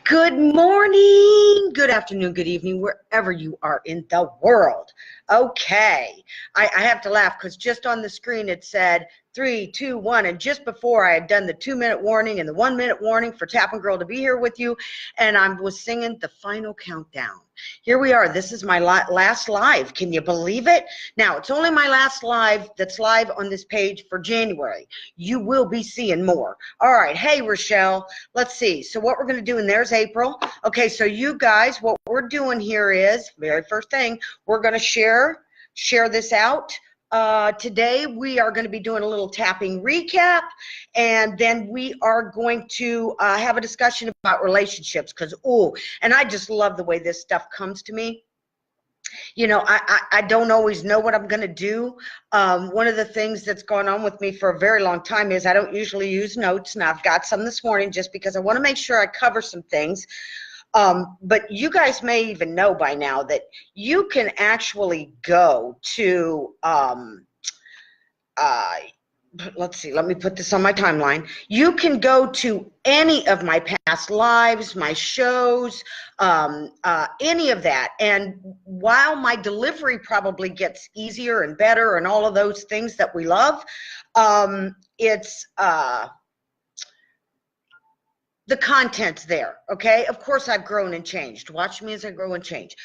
Good morning, good afternoon, good evening, wherever you are in the world. Okay, I have to laugh because just on the screen it said 3, 2, 1, and just before I had done the 2-minute warning and the 1-minute warning for Tap and Girl to be here with you, and I was singing the final countdown. Here we are. This is my last live. Can you believe it? Now, it's only my last live that's live on this page for January. You will be seeing more. All right. Hey, Rochelle. Let's see. So what we're going to do, and there's April. Okay, so you guys, what we're doing here is, very first thing, we're going to share this out. Today we are going to be doing a little tapping recap, and then we are going to have a discussion about relationships because, and I just love the way this stuff comes to me. You know, I don't always know what I'm going to do. One of the things that's gone on with me for a very long time is I don't usually use notes, and I've got some this morning just because I want to make sure I cover some things. But you guys may even know by now that you can actually go to, let's see, let me put this on my timeline. You can go to any of my past lives, my shows, any of that. And while my delivery probably gets easier and better and all of those things that we love, it's the content's there, okay? Of course, I've grown and changed. Watch me as I grow and change.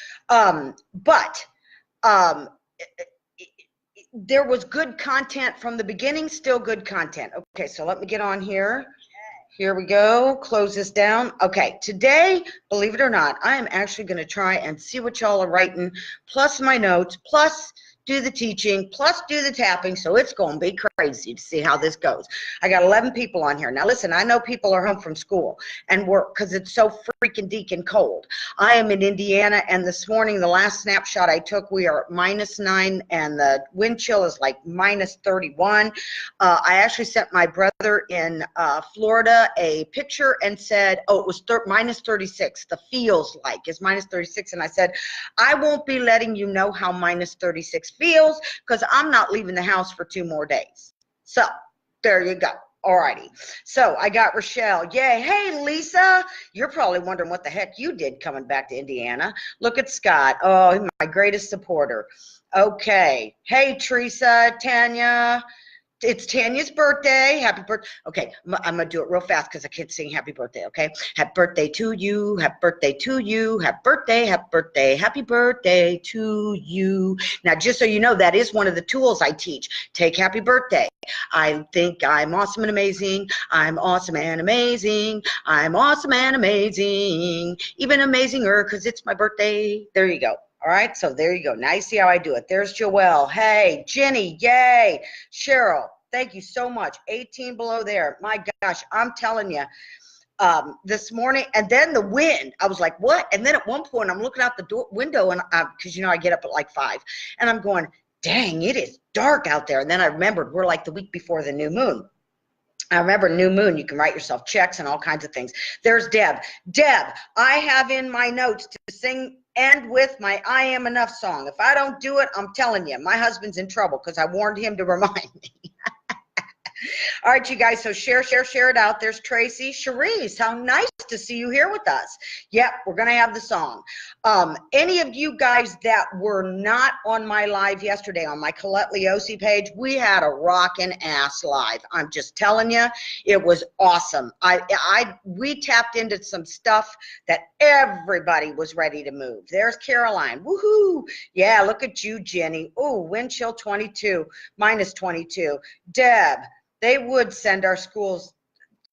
There was good content from the beginning, still good content. Okay, so let me get on here. Here we go. Close this down. Okay, today, believe it or not, I am actually going to try and see what y'all are writing, plus my notes, plus do the teaching, plus do the tapping, so it's going to be crazy to see how this goes. I got 11 people on here. Now, listen, I know people are home from school and work because it's so freaking deacon cold. I am in Indiana, and this morning, the last snapshot I took, we are at -9, and the wind chill is like -31. I actually sent my brother in Florida a picture and said, oh, it was -36. The feels like is -36, and I said, I won't be letting you know how -36 feels because I'm not leaving the house for 2 more days. So there you go. Alrighty. So I got Rochelle. Yay. Hey, Lisa. You're probably wondering what the heck you did coming back to Indiana. Look at Scott. Oh, my greatest supporter. Okay. Hey, Teresa, Tanya. It's Tanya's birthday. Happy birthday. Okay, I'm going to do it real fast because I can't sing happy birthday, okay? Happy birthday to you. Happy birthday to you. Happy birthday, happy birthday, happy birthday to you. Now, just so you know, that is one of the tools I teach. Take happy birthday. I think I'm awesome and amazing. I'm awesome and amazing. I'm awesome and amazing. Even amazinger because it's my birthday. There you go. All right, so there you go. Now you see how I do it. There's Joelle. Hey, Jenny, yay. Cheryl, thank you so much. 18 below there. My gosh, I'm telling you, this morning, and then the wind, I was like, what? And then at one point, I'm looking out the window, and because, you know, I get up at like 5, and I'm going, dang, it is dark out there. And then I remembered we're like the week before the new moon. I remember new moon, you can write yourself checks and all kinds of things. There's Deb. Deb, I have in my notes to sing end with my I Am Enough song. If I don't do it, I'm telling you, my husband's in trouble because I warned him to remind me. All right, you guys, so share it out. There's Tracy. Cherise, how nice to see you here with us. Yep, we're going to have the song. Any of you guys that were not on my live yesterday on my Colette Leosi page, we had a rockin' ass live. I'm just telling you, it was awesome. We tapped into some stuff that everybody was ready to move. There's Caroline. Woohoo. Yeah, look at you, Jenny. Oh, wind chill 22, -22. Deb. They would send our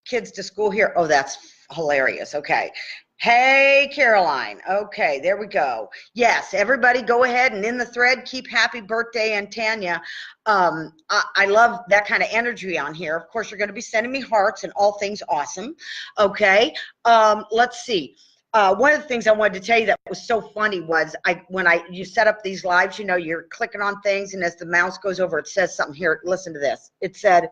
kids to school here. Oh, that's hilarious. Okay. Hey, Caroline. Okay, there we go. Yes, everybody go ahead and in the thread, keep happy birthday and Tanya. I love that kind of energy on here. Of course, you're going to be sending me hearts and all things awesome. Okay. Let's see. one of the things I wanted to tell you that was so funny was when you set up these lives, you know, you're clicking on things, and as the mouse goes over, it says something here. Listen to this. It said,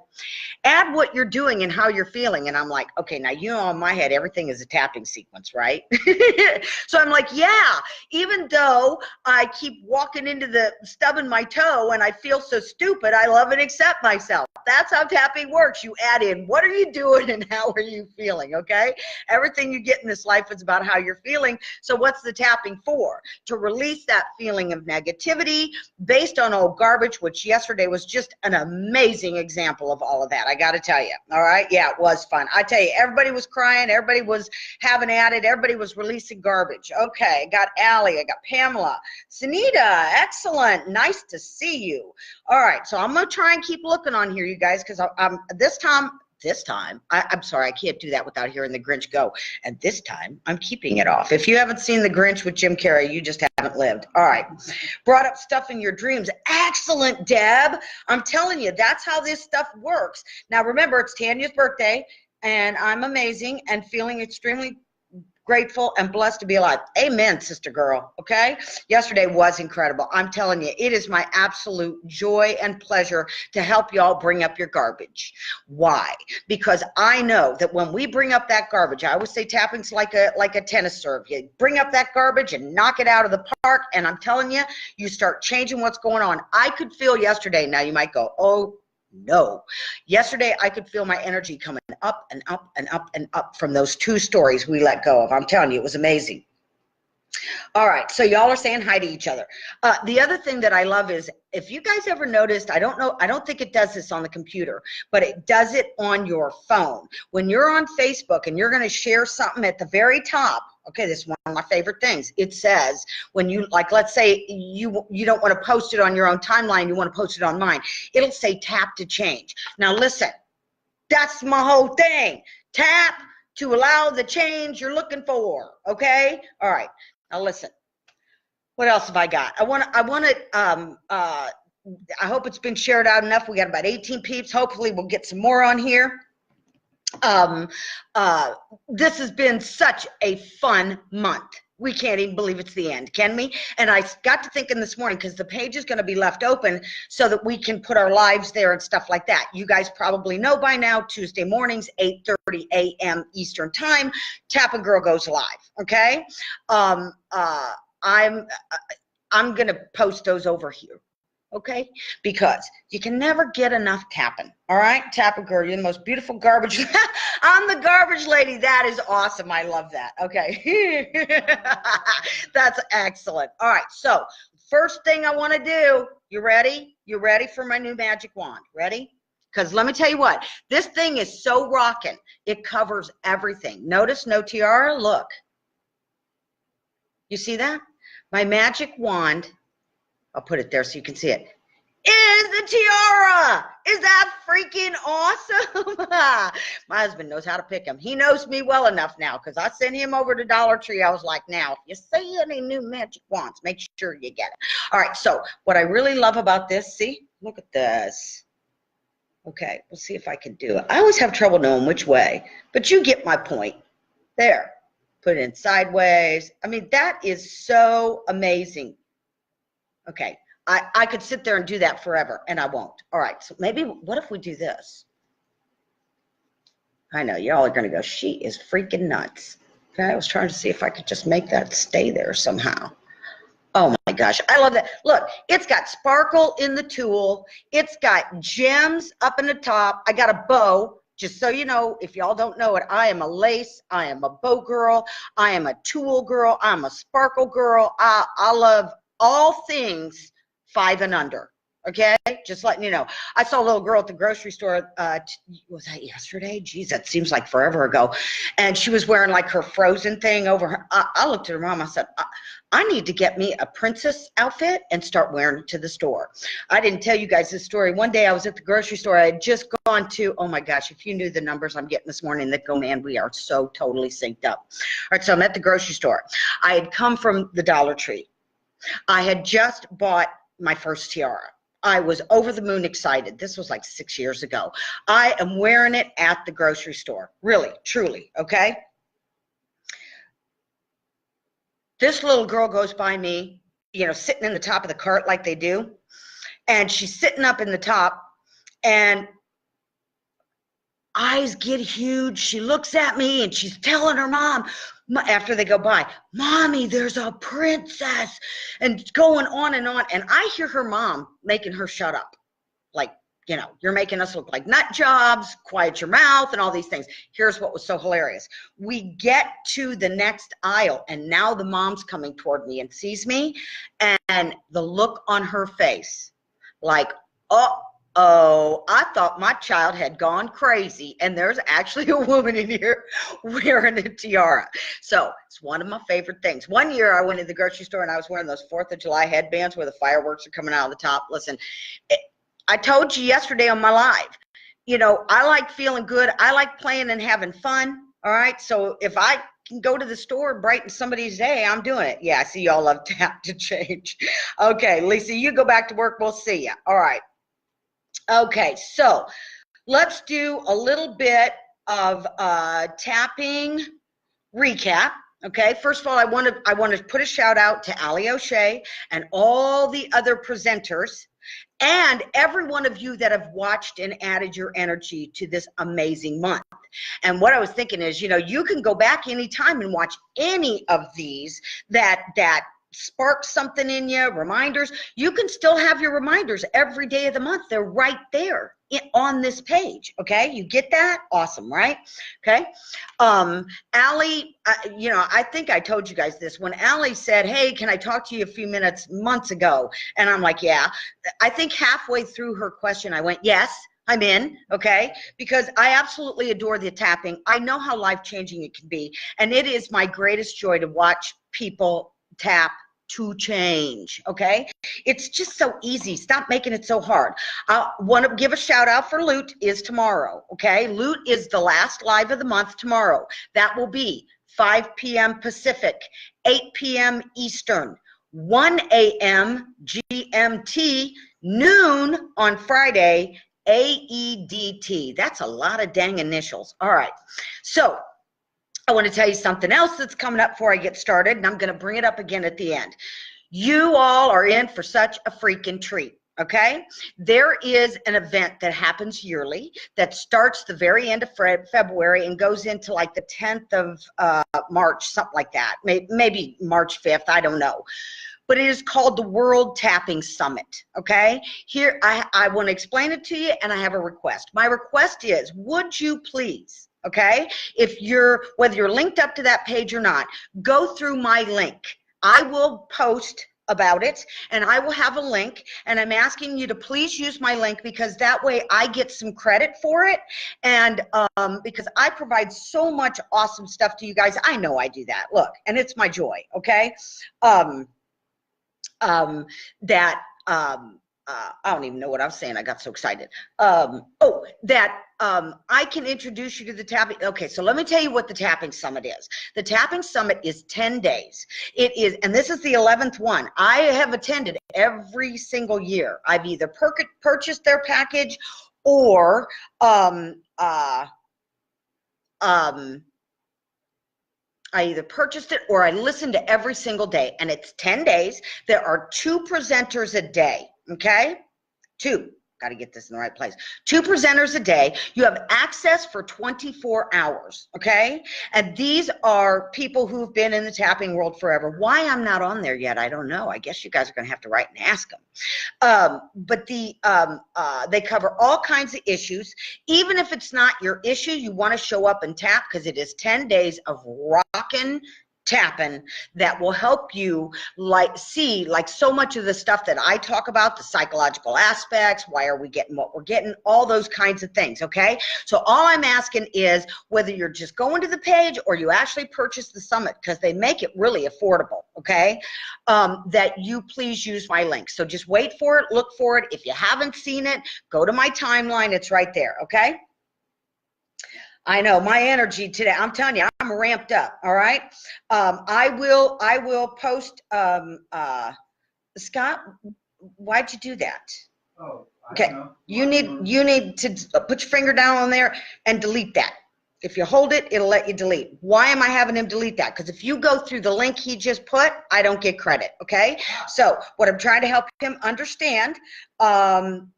add what you're doing and how you're feeling. And I'm like, okay, now, you know, in my head, everything is a tapping sequence, right? So I'm like, yeah, even though I keep walking into the stubbing my toe and I feel so stupid, I love and accept myself. That's how tapping works. You add in, what are you doing and how are you feeling, okay? Everything you get in this life is about how you're feeling. So what's the tapping for? To release that feeling of negativity based on old garbage, which yesterday was just an amazing example of all of that. I got to tell you. All right. Yeah, it was fun. I tell you, everybody was crying. Everybody was having at it. Everybody was releasing garbage. Okay. I got Allie. I got Pamela. Sunita. Excellent. Nice to see you. All right. So I'm going to try and keep looking on here, you guys, because this time, I'm sorry, I can't do that without hearing the Grinch go. And this time, I'm keeping it off. If you haven't seen the Grinch with Jim Carrey, you just haven't lived. All right. Brought up stuff in your dreams. Excellent, Deb. I'm telling you, that's how this stuff works. Now, remember, it's Tanya's birthday, and I'm amazing and feeling extremely grateful and blessed to be alive. Amen, sister girl, okay? Yesterday was incredible. I'm telling you, it is my absolute joy and pleasure to help y'all bring up your garbage. Why? Because I know that when we bring up that garbage, I always say tapping's like a tennis serve. You bring up that garbage and knock it out of the park, and I'm telling you, you start changing what's going on. I could feel yesterday, now you might go, oh, no. Yesterday, I could feel my energy coming up and up and up and up from those 2 stories we let go of. I'm telling you, it was amazing. All right, so y'all are saying hi to each other. The other thing that I love is, if you guys ever noticed, I don't think it does this on the computer, but it does it on your phone. When you're on Facebook and you're going to share something at the very top, okay, this is one of my favorite things. It says, when you, like, let's say you don't want to post it on your own timeline, you want to post it on mine, it'll say tap to change. Now listen, that's my whole thing. Tap to allow the change you're looking for, okay? All right, now listen. What else have I got? I hope it's been shared out enough. We got about 18 peeps. Hopefully we'll get some more on here. This has been such a fun month. We can't even believe it's the end, can we? And I got to thinking this morning, because the page is going to be left open so that we can put our lives there and stuff like that. You guys probably know by now, Tuesday mornings, 8:30 a.m. Eastern time, Tap and Girl goes live, okay? I'm going to post those over here. Okay, because you can never get enough tapping. All right, Tap and Girl, you're the most beautiful garbage. I'm the garbage lady. That is awesome. I love that. Okay, that's excellent. All right, so first thing I want to do, you ready? You ready for my new magic wand? Ready? Because let me tell you what, this thing is so rocking. It covers everything. Notice no tiara. Look, you see that? My magic wand, I'll put it there so you can see it, is the tiara. Is that freaking awesome? My husband knows how to pick them. He knows me well enough now, because I sent him over to Dollar Tree. I was like, now, if you see any new magic wands, make sure you get it. All right, so what I really love about this, see, look at this. Okay, we'll see if I can do it. I always have trouble knowing which way, but you get my point. There, put it in sideways. I mean, that is so amazing. Okay, I could sit there and do that forever, and I won't. All right, so maybe, what if we do this? I know, y'all are going to go, she is freaking nuts. Okay, I was trying to see if I could just make that stay there somehow. Oh my gosh, I love that. Look, it's got sparkle in the tool. It's got gems up in the top. I got a bow. Just so you know, if y'all don't know it, I am a lace, I am a bow girl, I am a tool girl, I'm a sparkle girl. I love all things 5 and under, okay? Just letting you know. I saw a little girl at the grocery store, was that yesterday? Geez, that seems like forever ago. And she was wearing like her Frozen thing over her. I looked at her mom, I said, I need to get me a princess outfit and start wearing it to the store. I didn't tell you guys this story. One day I was at the grocery store. I had just gone to, oh my gosh, if you knew the numbers I'm getting this morning, that go, man, we are so totally synced up. All right, so I'm at the grocery store. I had come from the Dollar Tree. I had just bought my first tiara. I was over the moon excited. This was like 6 years ago. I am wearing it at the grocery store. Really, truly, okay? This little girl goes by me, you know, sitting in the top of the cart like they do. And she's sitting up in the top, and eyes get huge. She looks at me and she's telling her mom, after they go by, "Mommy, there's a princess," and going on and on. And I hear her mom making her shut up. Like, you know, you're making us look like nut jobs, quiet your mouth, and all these things. Here's what was so hilarious. We get to the next aisle, and now the mom's coming toward me and sees me, and the look on her face, like, oh, I thought my child had gone crazy, and there's actually a woman in here wearing a tiara. So it's one of my favorite things. One year I went to the grocery store and I was wearing those 4th of July headbands where the fireworks are coming out of the top. Listen, I told you yesterday on my live, you know, I like feeling good. I like playing and having fun. All right. So if I can go to the store and brighten somebody's day, I'm doing it. Yeah, I see y'all love Tap to Change. Okay, Lisa, you go back to work. We'll see you. All right. Okay, so let's do a little bit of tapping recap. Okay, first of all, I want to put a shout out to Ali O'Shea and all the other presenters and every one of you that have watched and added your energy to this amazing month. And what I was thinking is, you know, you can go back anytime and watch any of these that spark something in you, reminders. You can still have your reminders every day of the month. They're right there on this page. Okay, you get that? Awesome, right? Okay. Allie, you know, I think I told you guys this when Allie said, "Hey, can I talk to you a few minutes?" months ago, and I'm like, "Yeah." I think halfway through her question, I went, "Yes, I'm in," okay? Because I absolutely adore the tapping. I know how life-changing it can be, and it is my greatest joy to watch people tap to change, okay? It's just so easy. Stop making it so hard. I want to give a shout out for Loot is tomorrow, okay? Loot is the last live of the month tomorrow. That will be 5 p.m. Pacific, 8 p.m. Eastern, 1 a.m. GMT, noon on Friday, AEDT. That's a lot of dang initials. All right. So I want to tell you something else that's coming up before I get started, and I'm going to bring it up again at the end. You all are in for such a freaking treat. Okay, there is an event that happens yearly that starts the very end of February and goes into like the 10th of March, something like that. Maybe March 5th, I don't know. But it is called the World Tapping Summit, okay? Here, I want to explain it to you, and I have a request. My request is, would you please, okay, whether you're linked up to that page or not, go through my link. I will post about it, and I will have a link, and I'm asking you to please use my link because that way I get some credit for it, and because I provide so much awesome stuff to you guys. I know I do that, look, and it's my joy, okay? I don't even know what I was saying. I got so excited. I can introduce you to the tapping. Okay, so let me tell you what the Tapping Summit is. The Tapping Summit is 10 days. It is, and this is the 11th one. I have attended every single year. I've either purchased their package or I either purchased it or I listened to every single day, and it's 10 days. There are 2 presenters a day, okay? 2. Got to get this in the right place. 2 presenters a day. You have access for 24 hours, okay? And these are people who've been in the tapping world forever. Why I'm not on there yet, I don't know. I guess you guys are going to have to write and ask them. But they cover all kinds of issues. Even if it's not your issue, you want to show up and tap because it is 10 days of rocking tapping that will help you see so much of the stuff that I talk about, the psychological aspects, why are we getting what we're getting, all those kinds of things, okay? So all I'm asking is whether you're just going to the page or you actually purchase the summit, because they make it really affordable, okay, that you please use my link. So just wait for it, look for it. If you haven't seen it, go to my timeline. It's right there, okay? I know my energy today, I'm telling you, I'm ramped up. All right. I will post, Scott, why'd you do that? Oh, okay. You need to put your finger down on there and delete that. If you hold it, it'll let you delete. Why am I having him delete that? Because if you go through the link he just put, I don't get credit, okay? So what I'm trying to help him understand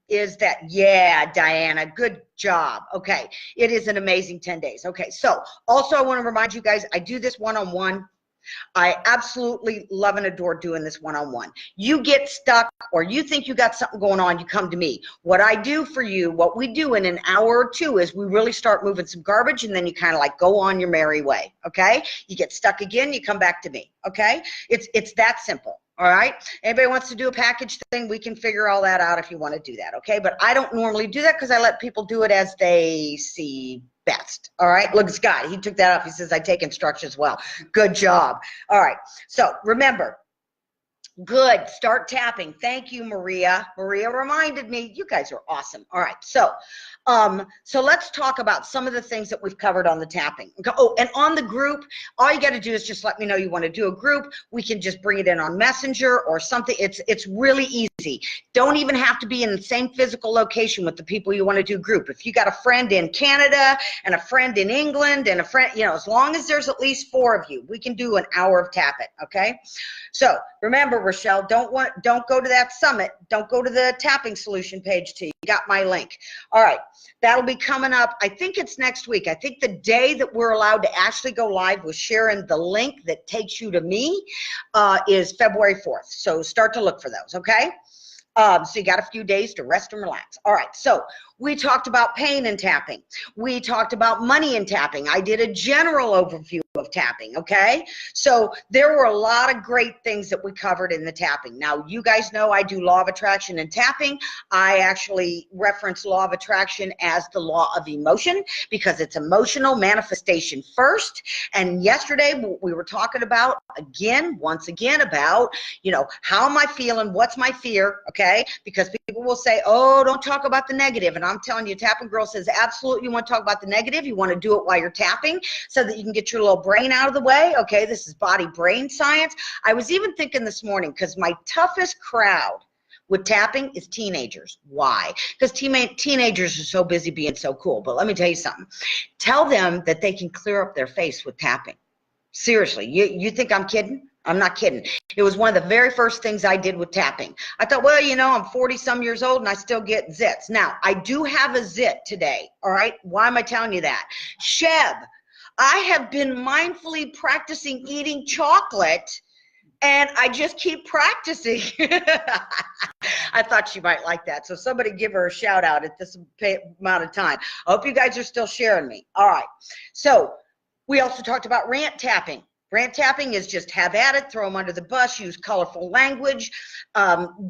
is that, yeah, Diana, good job. Okay, it is an amazing 10 days. Okay, so also I want to remind you guys, I do this one-on-one. I absolutely love and adore doing this one-on-one. You get stuck or you think you got something going on, you come to me. What I do for you, what we do in an hour or two is we really start moving some garbage, and then you kind of like go on your merry way, okay? You get stuck again, you come back to me, okay? It's that simple. All right, anybody wants to do a package thing, we can figure all that out if you want to do that, okay? But I don't normally do that because I let people do it as they see best. All right, look at Scott, he took that off. He says I take instructions well. Good job. All right, so remember, good, start tapping. Thank you, Maria. Maria reminded me. You guys are awesome. All right, so let's talk about some of the things that we've covered on the tapping. Oh, and on the group, all you got to do is just let me know you want to do a group. We can just bring it in on Messenger or something. It's really easy. Don't even have to be in the same physical location with the people you want to do group. If you got a friend in Canada and a friend in England and a friend, you know, as long as there's at least 4 of you, we can do an hour of Tap It, okay? So remember, Rochelle, don't go to that summit. Don't go to the tapping solution page till you got my link. All right, that'll be coming up. I think it's next week. I think the day that we're allowed to actually go live with sharing the link that takes you to me is February 4th. So start to look for those, okay? So you got a few days to rest and relax. All right, so we talked about pain and tapping. We talked about money and tapping. I did a general overview of tapping, okay? So there were a lot of great things that we covered in the tapping. Now, you guys know I do law of attraction and tapping. I actually reference law of attraction as the law of emotion because it's emotional manifestation first. And yesterday we were talking about, once again, about, you know, how am I feeling? What's my fear? Okay? Because people will say, oh, don't talk about the negative. And I'm telling you, Tapping Girl says, absolutely, you want to talk about the negative. You want to do it while you're tapping so that you can get your little brain out of the way. Okay, this is body brain science. I was even thinking this morning, because my toughest crowd with tapping is teenagers. Why? Because teenagers are so busy being so cool. But let me tell you something. Tell them that they can clear up their face with tapping. Seriously, you think I'm kidding? I'm not kidding. It was one of the very first things I did with tapping. I thought, well, you know, I'm 40-some years old and I still get zits. Now, I do have a zit today, all right? Why am I telling you that? Sheb, I have been mindfully practicing eating chocolate, and I just keep practicing. I thought she might like that. So somebody give her a shout out at this amount of time. I hope you guys are still sharing me. All right. So we also talked about rant tapping. Rant tapping is just have at it, throw them under the bus, use colorful language,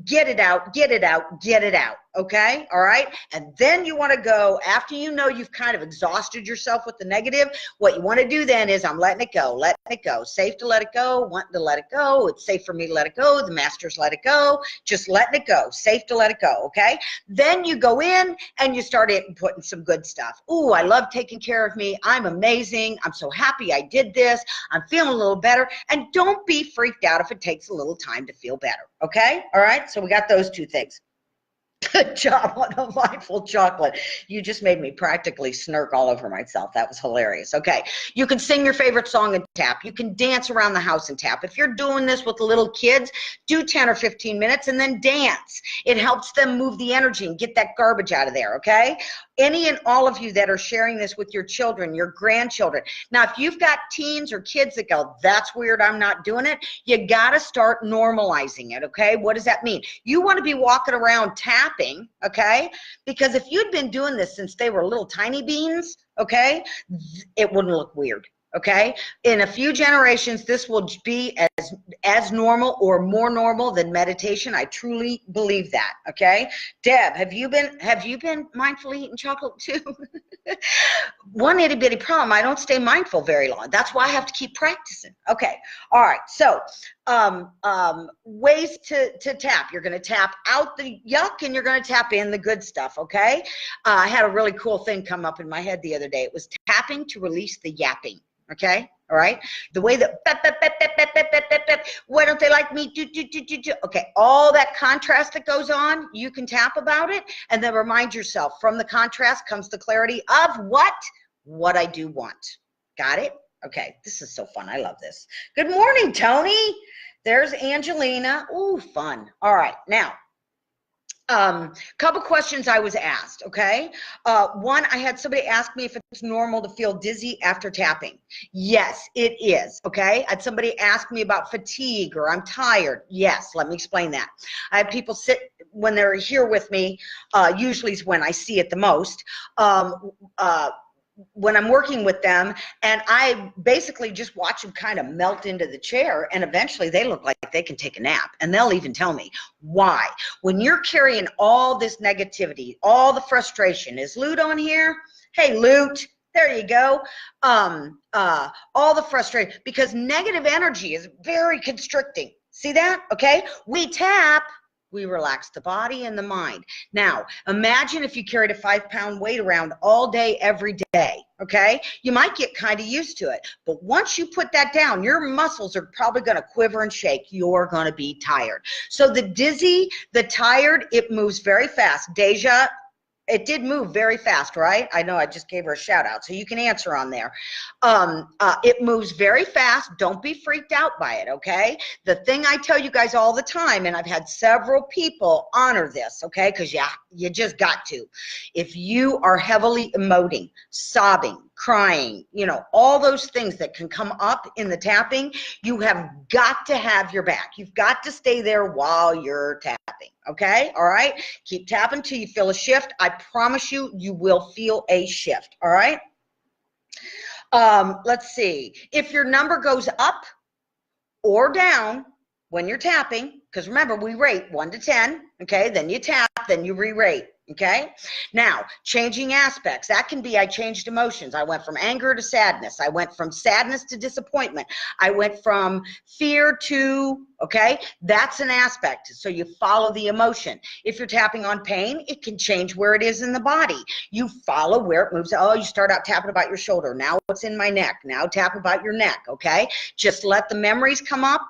get it out, get it out, get it out, okay? All right? And then you want to go, after you know you've kind of exhausted yourself with the negative, what you want to do then is I'm letting it go, letting it go. Safe to let it go, wanting to let it go. It's safe for me to let it go. The masters let it go. Just letting it go. Safe to let it go, okay? Then you go in and you start putting some good stuff. Ooh, I love taking care of me. I'm amazing. I'm so happy I did this. I'm feeling a little better. And don't be freaked out if it takes a little time to feel better, okay? All right, so we got those 2 things. Good job on the mindful chocolate. You just made me practically snirk all over myself. That was hilarious. Okay, you can sing your favorite song and tap. You can dance around the house and tap. If you're doing this with little kids, do 10 or 15 minutes and then dance. It helps them move the energy and get that garbage out of there, okay? Any and all of you that are sharing this with your children, your grandchildren. Now, if you've got teens or kids that go, that's weird, I'm not doing it, you got to start normalizing it, okay? What does that mean? You want to be walking around tapping, okay? Because if you'd been doing this since they were little tiny beans, okay, it wouldn't look weird. Okay, in a few generations, this will be as normal or more normal than meditation. I truly believe that. Okay, Deb, have you been mindfully eating chocolate too? One itty bitty problem. I don't stay mindful very long. That's why I have to keep practicing. Okay, all right. So ways to tap. You're going to tap out the yuck and you're going to tap in the good stuff. Okay, I had a really cool thing come up in my head the other day. It was tapping to release the yapping. Okay, all right. The way that why don't they like me? Okay, all that contrast that goes on, you can tap about it, and then remind yourself from the contrast comes the clarity of what? what I do want. Got it? Okay, this is so fun. I love this. Good morning, Tony. There's Angelina. Ooh, fun. All right, now, couple questions I was asked, okay? One, I had somebody ask me if it's normal to feel dizzy after tapping. Yes, it is, okay? I had somebody ask me about fatigue or I'm tired. Yes, let me explain that. I have people sit, when they're here with me, usually is when I see it the most, when I'm working with them, and I basically just watch them kind of melt into the chair, and eventually they look like they can take a nap, and they'll even tell me why. When you're carrying all this negativity, all the frustration, is Lute on here? Hey, Lute, there you go. All the frustration, because negative energy is very constricting. See that? Okay, we tap, we relax the body and the mind. Now, imagine if you carried a 5-pound weight around all day, every day, okay? You might get kind of used to it, but once you put that down, your muscles are probably gonna quiver and shake. You're gonna be tired. So the dizzy, the tired, it moves very fast. Deja, it did move very fast, right? I know I just gave her a shout out, so you can answer on there. It moves very fast. Don't be freaked out by it, okay? The thing I tell you guys all the time, and I've had several people honor this, okay? Because you just got to. If you are heavily emoting, sobbing, crying, you know, all those things that can come up in the tapping, you have got to have your back. You've got to stay there while you're tapping, okay? All right? Keep tapping till you feel a shift. I promise you, you will feel a shift, all right? Let's see. If your number goes up or down when you're tapping, because remember, we rate 1 to 10, okay? Then you tap, then you re-rate. Okay, now changing aspects, that can be I changed emotions. I went from anger to sadness. I went from sadness to disappointment. I went from fear to, okay, that's an aspect. So you follow the emotion. If you're tapping on pain, it can change where it is in the body. You follow where it moves. Oh, you start out tapping about your shoulder. Now it's in my neck. Now tap about your neck, okay? Just let the memories come up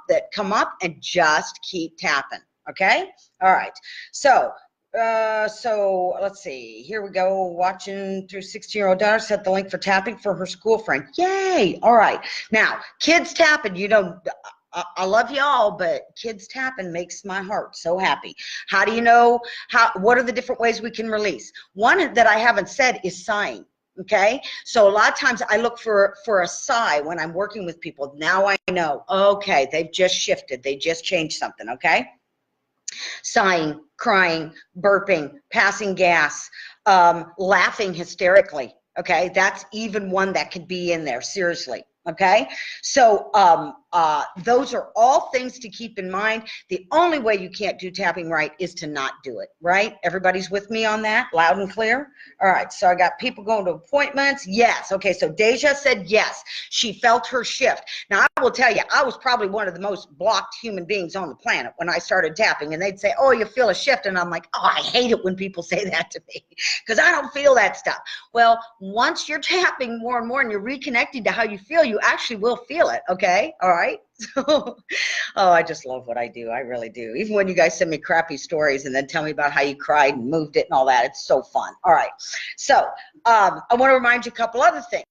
and just keep tapping, okay? All right, so let's see, here we go. Watching through 16-year-old daughter set the link for tapping for her school friend. Yay. All right, now kids tapping, you know, I love y'all, but kids tapping makes my heart so happy. How do you know what are the different ways we can release? One that I haven't said is sighing. Okay, so a lot of times I look for a sigh when I'm working with people. Now I know, okay, they've just shifted, they just changed something. Okay, sighing, crying, burping, passing gas, laughing hysterically, okay? That's even one that could be in there, seriously, okay? So those are all things to keep in mind. The only way you can't do tapping right is to not do it, right? Everybody's with me on that, loud and clear? All right, so I got people going to appointments. Yes, okay, so Deja said yes, she felt her shift. Now, I will tell you, I was probably one of the most blocked human beings on the planet when I started tapping, and they'd say, oh, you feel a shift, and I'm like, oh, I hate it when people say that to me, because I don't feel that stuff. Well, once you're tapping more and more and you're reconnecting to how you feel, you actually will feel it, okay? All right? So, oh, I just love what I do. I really do. Even when you guys send me crappy stories and then tell me about how you cried and moved it and all that, it's so fun. All right. So I want to remind you a couple other things.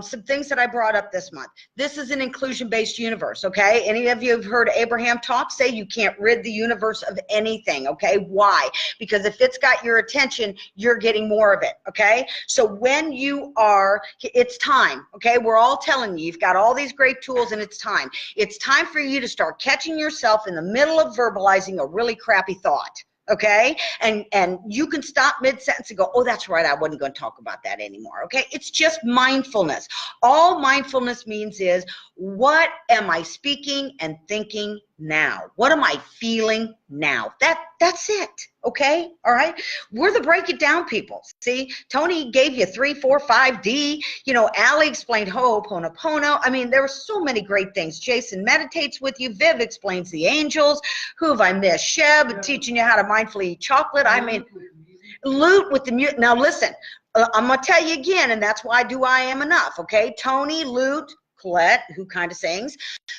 Some things that I brought up this month. This is an inclusion-based universe, okay? Any of you have heard Abraham talk? Say you can't rid the universe of anything, okay? Why? Because if it's got your attention, you're getting more of it, okay? So when you are, it's time, okay? We're all telling you, you've got all these great tools and it's time. It's time for you to start catching yourself in the middle of verbalizing a really crappy thought. Okay, and you can stop mid-sentence and go, oh, that's right, I wasn't going to talk about that anymore. Okay, it's just mindfulness. All mindfulness means is, what am I speaking and thinking now? What am I feeling now? That's it. Okay, all right. We're the break it down people. See, Tony gave you 3, 4, 5D. You know, Allie explained Ho'oponopono. I mean, there were so many great things. Jason meditates with you. Viv explains the angels. Who have I missed? Sheb teaching you how to mindfully eat chocolate. I mean, Lute with the mute. Now listen, I'm gonna tell you again, and that's why I am enough. Okay, Tony, Lute, Colette, who kind of sings.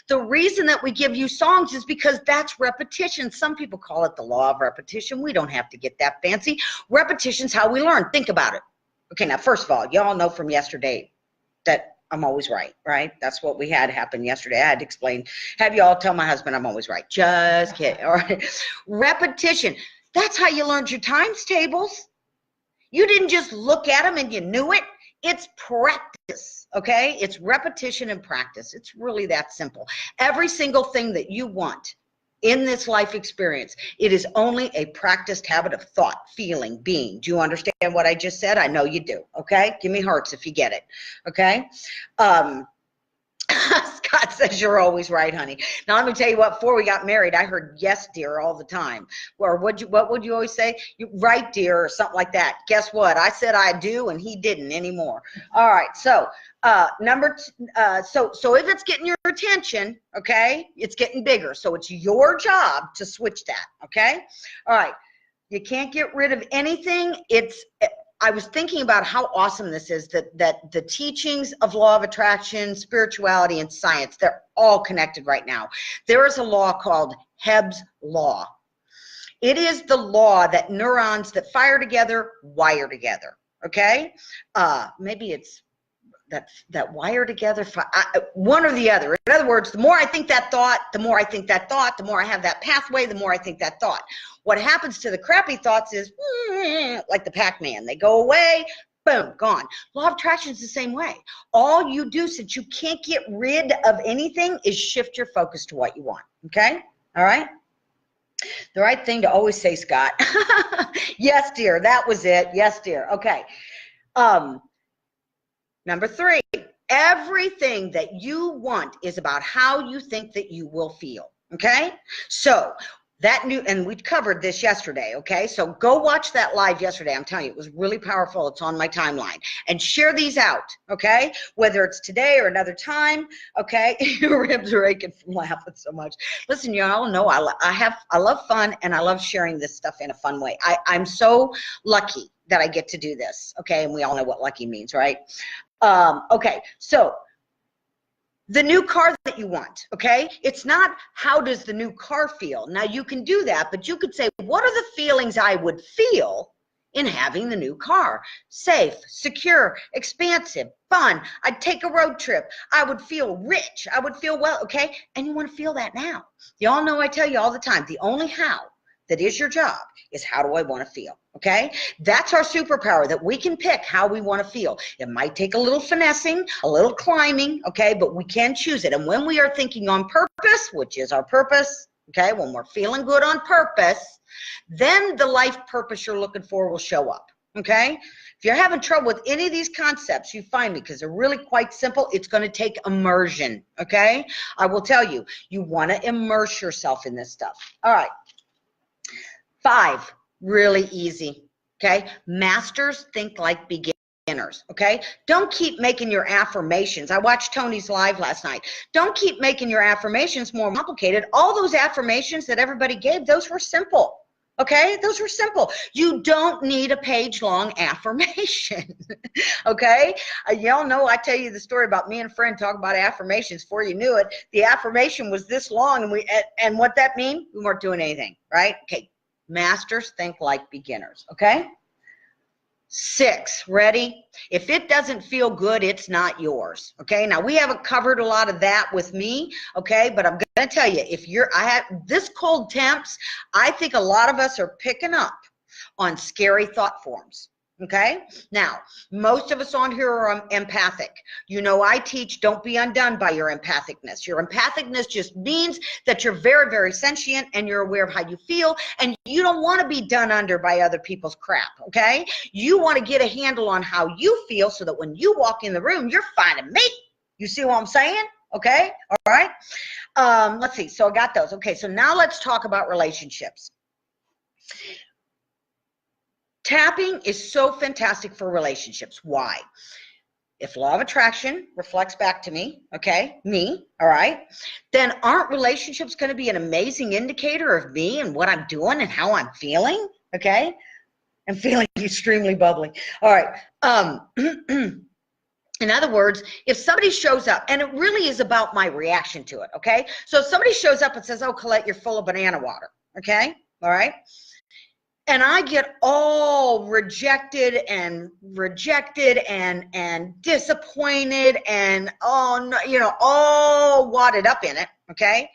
The reason that we give you songs is because that's repetition. Some people call it the law of repetition. We don't have to get that fancy. Repetition's how we learn. Think about it. Okay, now, first of all, y'all know from yesterday that I'm always right, right? That's what we had happen yesterday. I had to explain, have y'all tell my husband I'm always right. Just kidding, all right? Repetition. That's how you learned your times tables. You didn't just look at them and you knew it. It's practice, okay? It's repetition and practice. It's really that simple. Every single thing that you want in this life experience, it is only a practiced habit of thought, feeling, being. Do you understand what I just said? I know you do, okay? Give me hearts if you get it, okay? Scott says you're always right, honey. Now let me tell you what, before we got married, I heard yes, dear, all the time. Or what would you always say? You right, dear, or something like that. Guess what? I said I do, and he didn't anymore. All right, so so if it's getting your attention, okay, it's getting bigger. So it's your job to switch that, okay? All right. You can't get rid of anything. I was thinking about how awesome this is, that the teachings of law of attraction, spirituality, and science, they're all connected right now. There is a law called Hebb's Law. It is the law that neurons that fire together wire together, okay? Maybe it's that wire together, one or the other. In other words, the more I think that thought, the more I think that thought, the more I have that pathway, the more I think that thought. What happens to the crappy thoughts is like the Pac-Man. They go away, boom, gone. Law of attraction is the same way. All you do, since you can't get rid of anything, is shift your focus to what you want, okay? All right? The right thing to always say, Scott. Yes, dear, that was it. Yes, dear. Okay. Number 3, everything that you want is about how you think that you will feel, okay? So and we covered this yesterday, okay? So go watch that live yesterday. I'm telling you, it was really powerful. It's on my timeline. And share these out, okay? Whether it's today or another time, okay? Your ribs are aching from laughing so much. Listen, y'all know I love fun, and I love sharing this stuff in a fun way. I'm so lucky that I get to do this, okay? And we all know what lucky means, right? Okay, so the new car that you want, okay? It's not how does the new car feel. Now you can do that, but you could say, what are the feelings I would feel in having the new car? Safe, secure, expansive, fun. I'd take a road trip. I would feel rich. I would feel well, okay? And you want to feel that now. Y'all know I tell you all the time, the only how that is your job is how do I want to feel, okay? That's our superpower, that we can pick how we want to feel. It might take a little finessing, a little climbing, okay, but we can choose it. And when we are thinking on purpose, which is our purpose, okay, when we're feeling good on purpose, then the life purpose you're looking for will show up, okay? If you're having trouble with any of these concepts, you find me, because they're really quite simple. It's going to take immersion, okay? I will tell you, you want to immerse yourself in this stuff. All right. 5, really easy, okay? Masters think like beginners, okay? Don't keep making your affirmations. I watched Tony's live last night. Don't keep making your affirmations more complicated. All those affirmations that everybody gave, those were simple, okay? Those were simple. You don't need a page-long affirmation, okay? Y'all know I tell you the story about me and a friend talking about affirmations before you knew it. The affirmation was this long, and what that mean? We weren't doing anything, right? Okay. Masters think like beginners, okay? 6, ready? If it doesn't feel good, it's not yours, okay? Now, we haven't covered a lot of that with me, okay? But I'm going to tell you, I have this cold temps, I think a lot of us are picking up on scary thought forms, okay? Now, most of us on here are empathic. You know, I teach don't be undone by your empathicness. Your empathicness just means that you're very, very sentient and you're aware of how you feel, and you don't want to be done under by other people's crap, okay? You want to get a handle on how you feel so that when you walk in the room, you're finding me. You see what I'm saying? Okay? All right? Let's see. So I got those. Okay, so now let's talk about relationships. Tapping is so fantastic for relationships. Why? If law of attraction reflects back to me, okay, me, all right, then aren't relationships going to be an amazing indicator of me and what I'm doing and how I'm feeling, okay? I'm feeling extremely bubbly. All right. In other words, if somebody shows up, and it really is about my reaction to it, okay? So if somebody shows up and says, oh, Colette, you're full of banana water, okay? All right? And I get all rejected and disappointed and all wadded up in it, okay?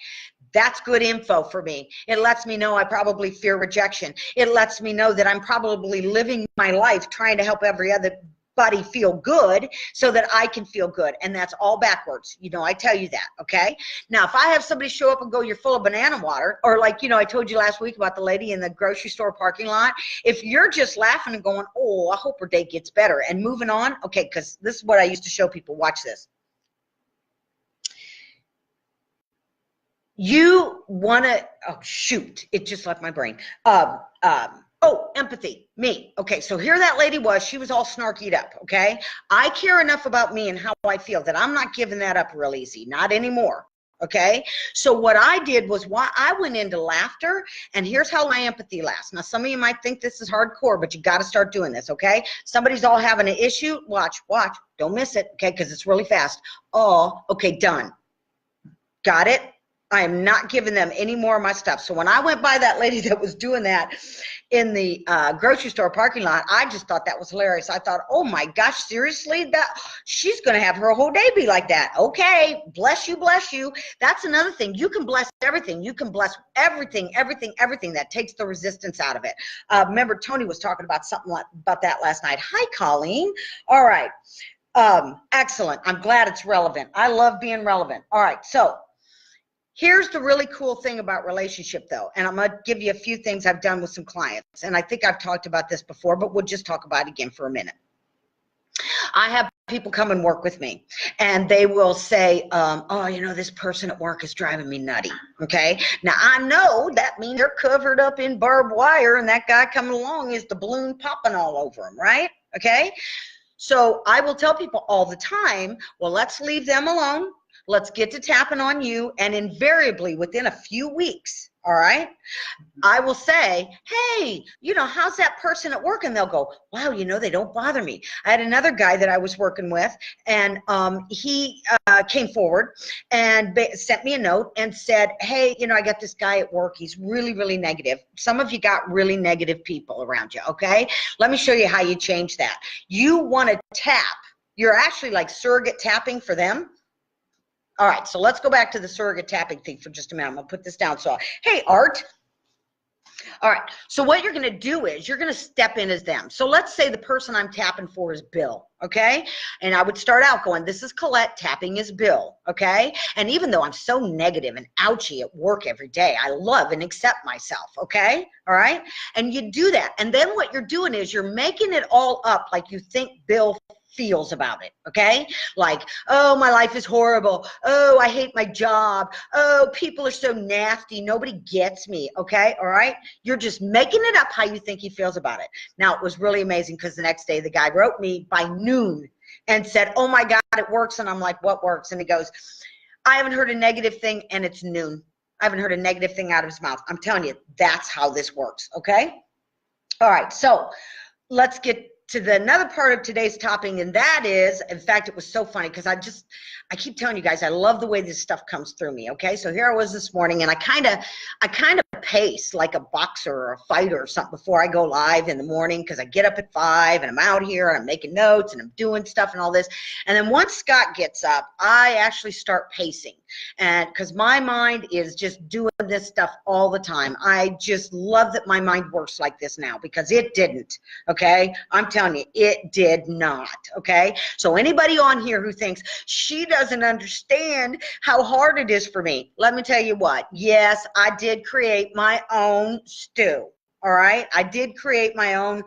That's good info for me. It lets me know I probably fear rejection. It lets me know that I'm probably living my life trying to help every other buddy feel good so that I can feel good. And that's all backwards. I tell you that, okay? Now, if I have somebody show up and go, you're full of banana water, or like, I told you last week about the lady in the grocery store parking lot, if you're just laughing and going, oh, I hope her day gets better, and moving on, okay, because this is what I used to show people. Watch this. You want to, oh, shoot, it just left my brain. Oh, empathy, me. Okay, so here that lady was. She was all snarkied up, okay? I care enough about me and how I feel that I'm not giving that up real easy. Not anymore, okay? So what I did was I went into laughter, and here's how my empathy lasts. Now, some of you might think this is hardcore, but you got to start doing this, okay? Somebody's all having an issue. Watch. Don't miss it, okay, because it's really fast. Oh, okay, done. Got it? I am not giving them any more of my stuff. So when I went by that lady that was doing that in the grocery store parking lot, I just thought that was hilarious. I thought, oh my gosh, seriously? She's going to have her whole day be like that. Okay, bless you, bless you. That's another thing. You can bless everything. You can bless everything that takes the resistance out of it. Remember, Tony was talking about something about that last night. Hi, Colleen. All right. Excellent. I'm glad it's relevant. I love being relevant. All right. So here's the really cool thing about relationship, though, and I'm going to give you a few things I've done with some clients, and I think I've talked about this before, but we'll just talk about it again for a minute. I have people come and work with me, and they will say, oh, this person at work is driving me nutty, okay? Now, I know that means they're covered up in barbed wire, and that guy coming along is the balloon popping all over them, right? Okay? So I will tell people all the time, well, let's leave them alone. Let's get to tapping on you, and invariably within a few weeks, all right, I will say, hey, how's that person at work? And they'll go, wow, they don't bother me. I had another guy that I was working with, and he came forward and sent me a note and said, hey, I got this guy at work. He's really, really negative. Some of you got really negative people around you, okay? Let me show you how you change that. You want to tap. You're actually like surrogate tapping for them. All right, so let's go back to the surrogate tapping thing for just a minute. I'm going to put this down. So, hey, Art. All right, so what you're going to do is you're going to step in as them. So let's say the person I'm tapping for is Bill, okay? And I would start out going, this is Colette, tapping is Bill, okay? And even though I'm so negative and ouchy at work every day, I love and accept myself, okay? All right? And you do that. And then what you're doing is you're making it all up like you think Bill feels about it, okay? Like, oh, my life is horrible. Oh, I hate my job. Oh, people are so nasty. Nobody gets me, okay? All right? You're just making it up how you think he feels about it. Now, it was really amazing because the next day the guy wrote me by noon and said, oh my God, it works. And I'm like, what works? And he goes, I haven't heard a negative thing, and it's noon. I haven't heard a negative thing out of his mouth. I'm telling you, that's how this works, okay? All right, so let's get to another part of today's topic, and that is, in fact, it was so funny because I keep telling you guys, I love the way this stuff comes through me, okay? So here I was this morning, and I kind of pace like a boxer or a fighter or something before I go live in the morning, because I get up at 5 and I'm out here and I'm making notes and I'm doing stuff and all this. And then once Scott gets up, I actually start pacing, and because my mind is just doing this stuff all the time. I just love that my mind works like this now, because it didn't, okay? I'm telling you, it did not, okay? So anybody on here who thinks she doesn't understand how hard it is for me, let me tell you what, yes, I did create my own stew, all right? I did create my own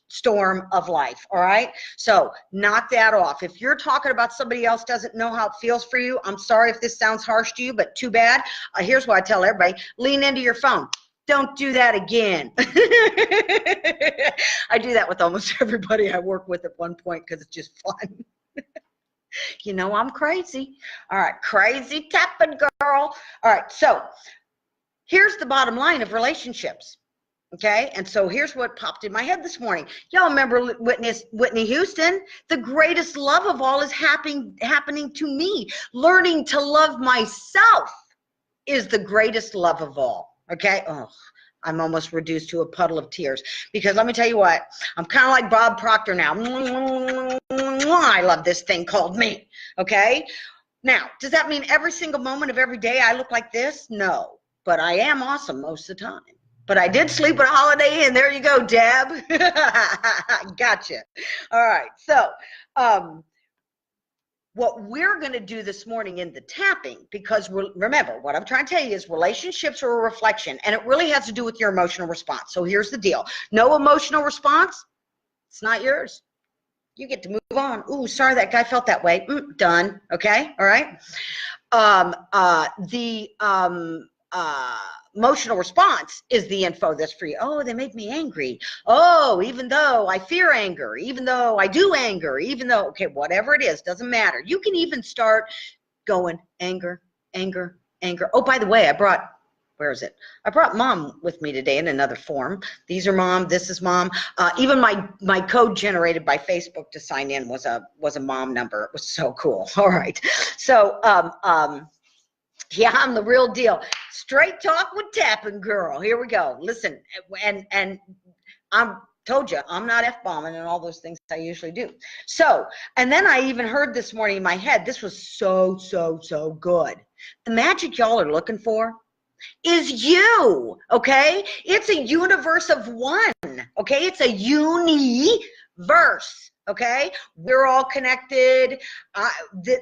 storm of life, all right? So knock that off. If you're talking about somebody else doesn't know how it feels for you, I'm sorry if this sounds harsh to you, but too bad. Here's what I tell everybody: lean into your phone. Don't do that again. I do that with almost everybody I work with at one point because it's just fun. I'm crazy. All right, crazy tapping girl. All right, so here's the bottom line of relationships. Okay, and so here's what popped in my head this morning. Y'all remember Whitney Houston? The greatest love of all is happening to me. Learning to love myself is the greatest love of all. Okay, oh, I'm almost reduced to a puddle of tears, because let me tell you what, I'm kind of like Bob Proctor now. I love this thing called me, okay? Now, does that mean every single moment of every day I look like this? No, but I am awesome most of the time. But I did sleep at a Holiday Inn. There you go, Deb. Gotcha. All right, so what we're going to do this morning in the tapping, because remember, what I'm trying to tell you is relationships are a reflection, and it really has to do with your emotional response. So here's the deal. No emotional response, it's not yours. You get to move on. Ooh, sorry, that guy felt that way. Done. Okay, all right. Emotional response is the info that's for you. Oh, they make me angry. Oh, even though I fear anger, even though I do anger, even though, okay, whatever it is, doesn't matter. You can even start going anger, anger, anger. Oh, by the way, where is it? I brought mom with me today in another form. These are mom, this is mom. Even my code generated by Facebook to sign in was a mom number. It was so cool. All right. So, yeah, I'm the real deal. Straight talk with Tapping Girl. Here we go. Listen, and I'm told you I'm not F-bombing and all those things I usually do. So, and then I even heard this morning in my head, this was so good. The magic y'all are looking for is you, okay? It's a universe of one, okay? It's a universe. Okay, we're all connected.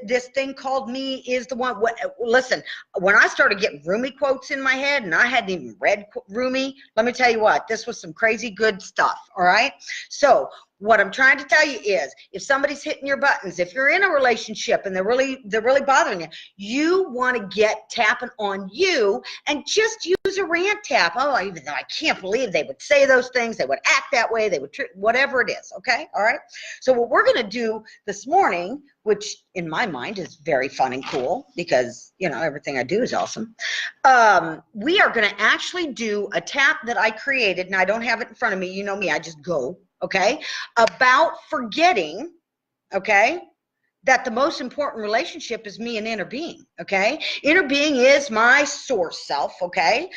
This thing called me is the one. Listen, when I started getting Rumi quotes in my head, and I hadn't even read Rumi, let me tell you what, this was some crazy good stuff. All right. So what I'm trying to tell you is, if somebody's hitting your buttons, if you're in a relationship and they're really bothering you, you want to get tapping on you and just use a rant tap. Oh, even though I can't believe they would say those things, they would act that way, they would whatever it is. Okay, all right. So what we're going to do this morning, which in my mind is very fun and cool, because you know everything I do is awesome. We are going to actually do a tap that I created, and I don't have it in front of me. You know me, I just go. Okay, about forgetting, okay, that the most important relationship is me and inner being, okay? Inner being is my source self, okay?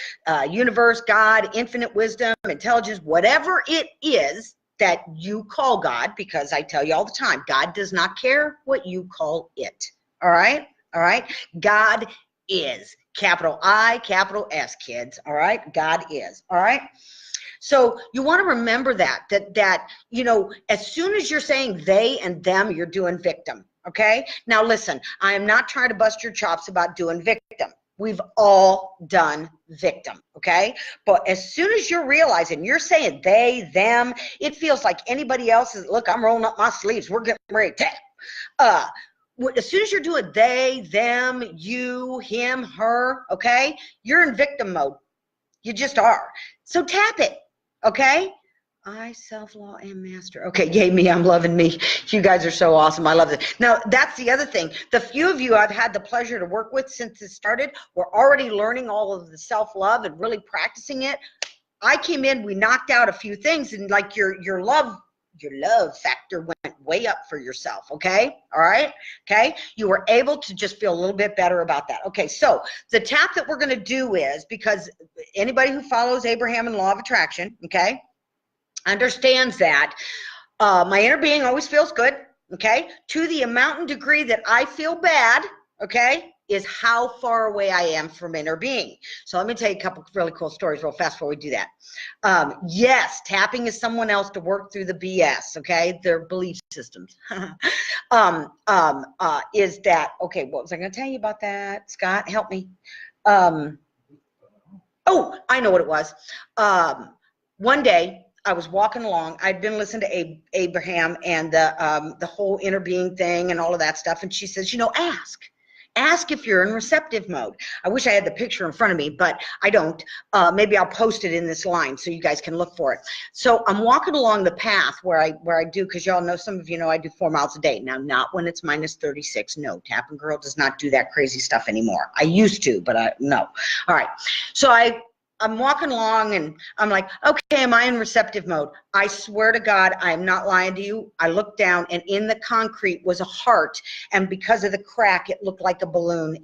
Universe, God, infinite wisdom, intelligence, whatever it is that you call God, because I tell you all the time, God does not care what you call it, all right? All right? God is, capital I, capital S, kids, all right? God is, all right? So you want to remember that, you know, as soon as you're saying they and them, you're doing victim, okay? Now listen, I am not trying to bust your chops about doing victim. We've all done victim, okay? But as soon as you're realizing you're saying they, them, it feels like anybody else is, look, I'm rolling up my sleeves. We're getting ready to tap. As soon as you're doing they, them, you, him, her, okay? You're in victim mode. You just are. So tap it. Okay, I self-law and master. Okay, yay me, I'm loving me. You guys are so awesome. I love it. Now, that's the other thing. The few of you I've had the pleasure to work with since it started, we're already learning all of the self-love and really practicing it. I came in, we knocked out a few things, and like your love factor went way up for yourself, okay? All right? Okay? You were able to just feel a little bit better about that. Okay, so the tap that we're going to do is, because anybody who follows Abraham and Law of Attraction, okay, understands that my inner being always feels good, okay? To the amount and degree that I feel bad, okay, is how far away I am from inner being. So let me tell you a couple of really cool stories real fast before we do that. Yes, tapping is someone else to work through the BS, okay, their belief systems. Is that, okay, what was I going to tell you about that? Scott, help me. Oh, I know what it was. One day, I was walking along. I'd been listening to Abraham and the whole inner being thing and all of that stuff. And she says, you know, ask if you're in receptive mode. I wish I had the picture in front of me, but I don't. Maybe I'll post it in this line so you guys can look for it. So I'm walking along the path where I do, because y'all know, some of you know I do 4 miles a day. Now, not when it's -36. No, Tapping Girl does not do that crazy stuff anymore. I used to, but no. All right. So I'm walking along and I'm like, okay, am I in receptive mode? I swear to God, I am not lying to you. I looked down, and in the concrete was a heart, and because of the crack, it looked like a balloon.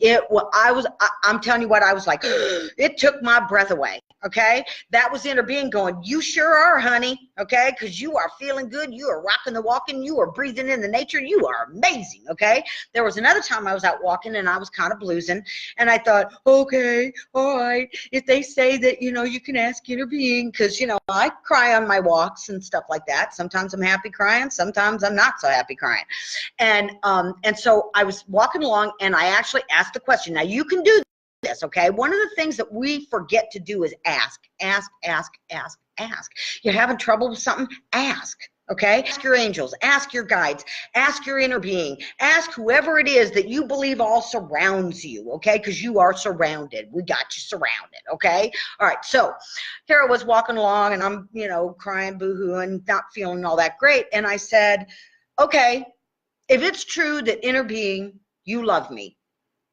I'm telling you what, I was like, it took my breath away, okay? That was inner being going, you sure are, honey, okay? Because you are feeling good. You are rocking the walking. You are breathing in the nature. You are amazing, okay? There was another time I was out walking, and I was kind of bluesing, and I thought, okay, all right, if they say that, you can ask inner being, because, I cry on my walks and stuff like that. Sometimes I'm happy crying. Sometimes I'm not so happy crying. And so I was walking along, and I actually asked the question. Now, you can do this, okay? One of the things that we forget to do is ask. You're having trouble with something? Ask. Okay? Ask your angels, ask your guides, ask your inner being, ask whoever it is that you believe all surrounds you, okay? Because you are surrounded. We got you surrounded, okay? All right, so here I was walking along, and I'm, crying, boo-hooing, not feeling all that great. And I said, okay, if it's true that inner being, you love me,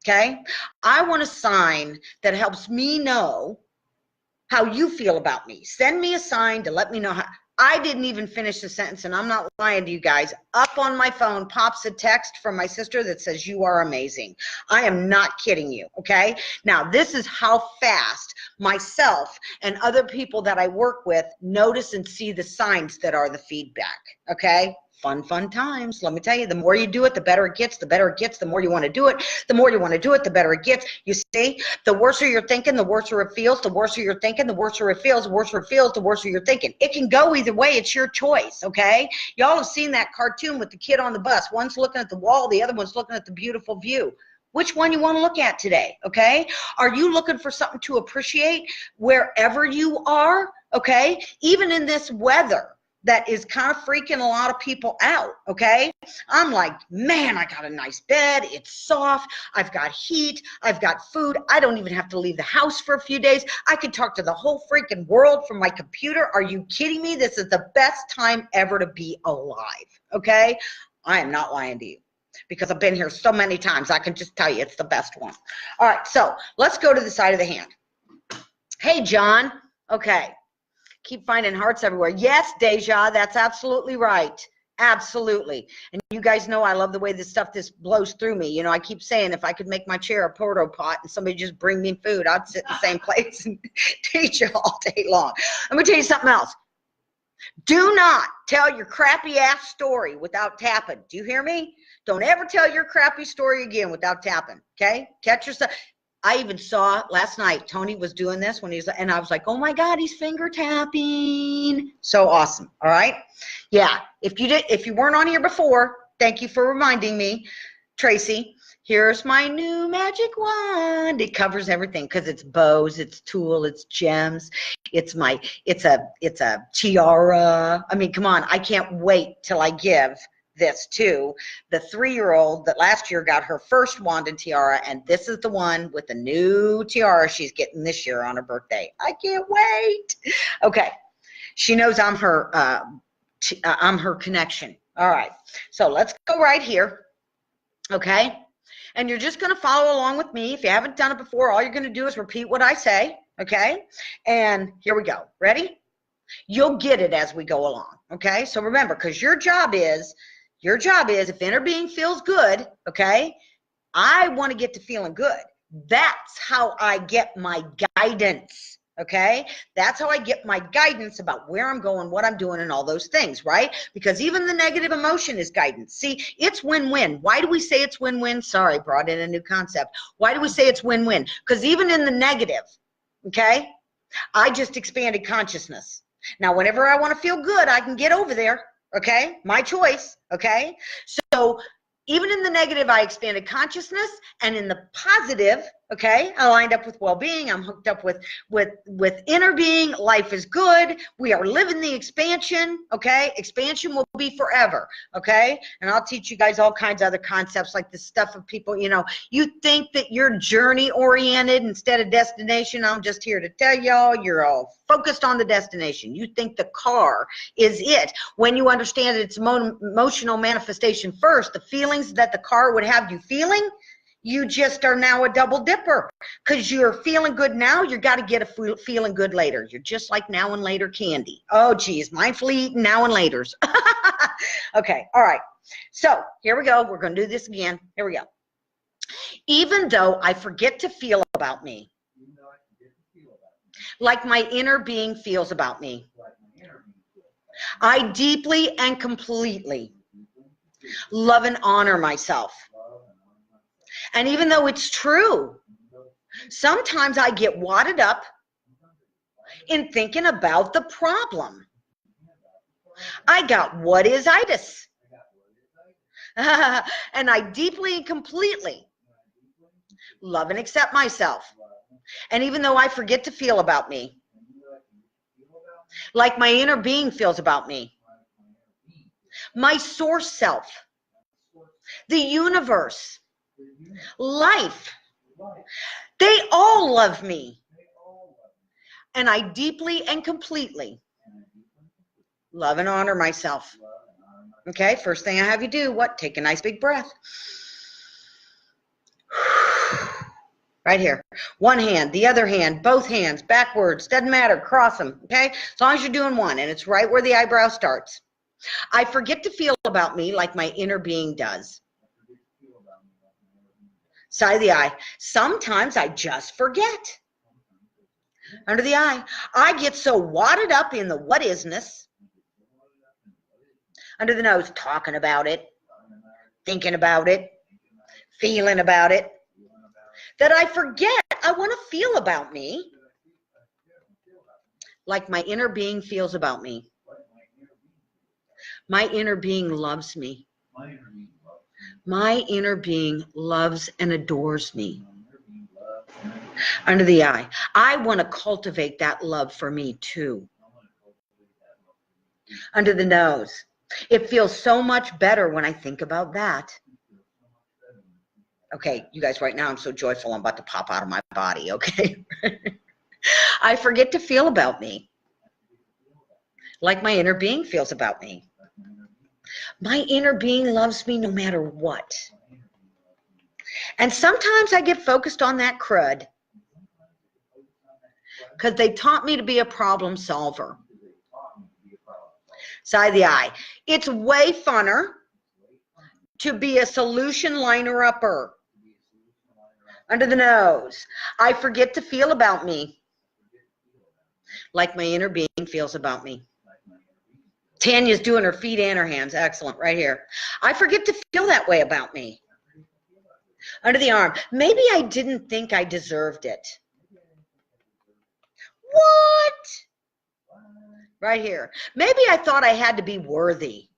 okay? I want a sign that helps me know how you feel about me. Send me a sign to let me know how. I didn't even finish the sentence, and I'm not lying to you guys. Up on my phone pops a text from my sister that says, you are amazing. I am not kidding you, okay? Now, this is how fast myself and other people that I work with notice and see the signs that are the feedback, okay? Fun times. Let me tell you, the more you do it, the better it gets. The better it gets, the more you want to do it. The more you want to do it, the better it gets. You see, the worse you're thinking, the worse it feels. The worse you're thinking, the worse it feels. The worse it feels, the worse you're thinking. It can go either way. It's your choice, okay? Y'all have seen that cartoon with the kid on the bus. One's looking at the wall, the other one's looking at the beautiful view. Which one you want to look at today, okay? Are you looking for something to appreciate wherever you are, okay? Even in this weather that is kind of freaking a lot of people out, okay? I'm like, man, I got a nice bed. It's soft. I've got heat. I've got food. I don't even have to leave the house for a few days. I can talk to the whole freaking world from my computer. Are you kidding me? This is the best time ever to be alive, okay? I am not lying to you, because I've been here so many times. I can just tell you it's the best one. All right, so let's go to the side of the hand. Hey, John. Okay. Keep finding hearts everywhere. Yes, Deja, that's absolutely right. Absolutely. And you guys know I love the way this blows through me. I keep saying if I could make my chair a porta pot and somebody just bring me food, I'd sit in the same place and teach you all day long. I'm going to tell you something else. Do not tell your crappy ass story without tapping. Do you hear me? Don't ever tell your crappy story again without tapping, okay? Catch yourself. I even saw last night, Tony was doing this and I was like, oh my God, he's finger tapping. So awesome. All right. Yeah. If you weren't on here before, thank you for reminding me, Tracy. Here's my new magic wand. It covers everything because it's bows, it's tulle, it's gems. It's a tiara. I mean, come on. I can't wait till I give this to the 3-year-old that last year got her first wand and tiara, and this is the one with the new tiara she's getting this year on her birthday. I can't wait. Okay, she knows I'm her connection. All right, so let's go right here. Okay, and you're just going to follow along with me. If you haven't done it before, all you're going to do is repeat what I say. Okay, and here we go. Ready? You'll get it as we go along. Okay, so remember, because your job is if inner being feels good, okay, I want to get to feeling good. That's how I get my guidance, okay? That's how I get my guidance about where I'm going, what I'm doing, and all those things, right? Because even the negative emotion is guidance. See, it's win-win. Why do we say it's win-win? Sorry, brought in a new concept. Why do we say it's win-win? Because even in the negative, okay, I just expanded consciousness. Now, whenever I want to feel good, I can get over there. Okay, my choice. Okay, so even in the negative, I expanded consciousness, and in the positive, okay, I lined up with well-being. I'm hooked up with inner being. Life is good. We are living the expansion. Okay, expansion will be forever. Okay, and I'll teach you guys all kinds of other concepts like this stuff of people. You think that you're journey oriented instead of destination. I'm just here to tell y'all you're all focused on the destination. You think the car is it. When you understand its emotional manifestation first, the feelings that the car would have you feeling, You just are now a double dipper because you're feeling good now. You got to get a feeling good later. You're just like now and later candy. Oh, geez, mindfully eating now and laters. Okay, all right. So here we go. We're going to do this again. Here we go. Even though I forget to feel about me, like my inner being feels about me, I deeply and completely love and honor myself. And even though it's true, sometimes I get wadded up in thinking about the problem. I got what is itis. And I deeply and completely love and accept myself. And even though I forget to feel about me, like my inner being feels about me, my source self, the universe, life, they all love me. And I deeply and completely love and honor myself. Okay, first thing I have you do, what? Take a nice big breath. Right here. One hand, the other hand, both hands, backwards, doesn't matter, cross them, okay? As long as you're doing one, and it's right where the eyebrow starts. I forget to feel about me like my inner being does. Side of the eye. Sometimes I just forget. Under the eye. I get so wadded up in the what isness. Under the nose, talking about it, thinking about it, feeling about it, that I forget I want to feel about me like my inner being feels about me. My inner being loves me. My inner being loves and adores me. Under the eye. I want to cultivate that love for me too. Under the nose. It feels so much better when I think about that. Okay, you guys, right now I'm so joyful I'm about to pop out of my body, okay? I forget to feel about me like my inner being feels about me. My inner being loves me no matter what. And sometimes I get focused on that crud because they taught me to be a problem solver. Side of the eye. It's way funner to be a solution liner-upper. Under the nose. I forget to feel about me like my inner being feels about me. Tanya's doing her feet and her hands. Excellent, right here. I forget to feel that way about me. Under the arm. Maybe I didn't think I deserved it. What? Right here. Maybe I thought I had to be worthy.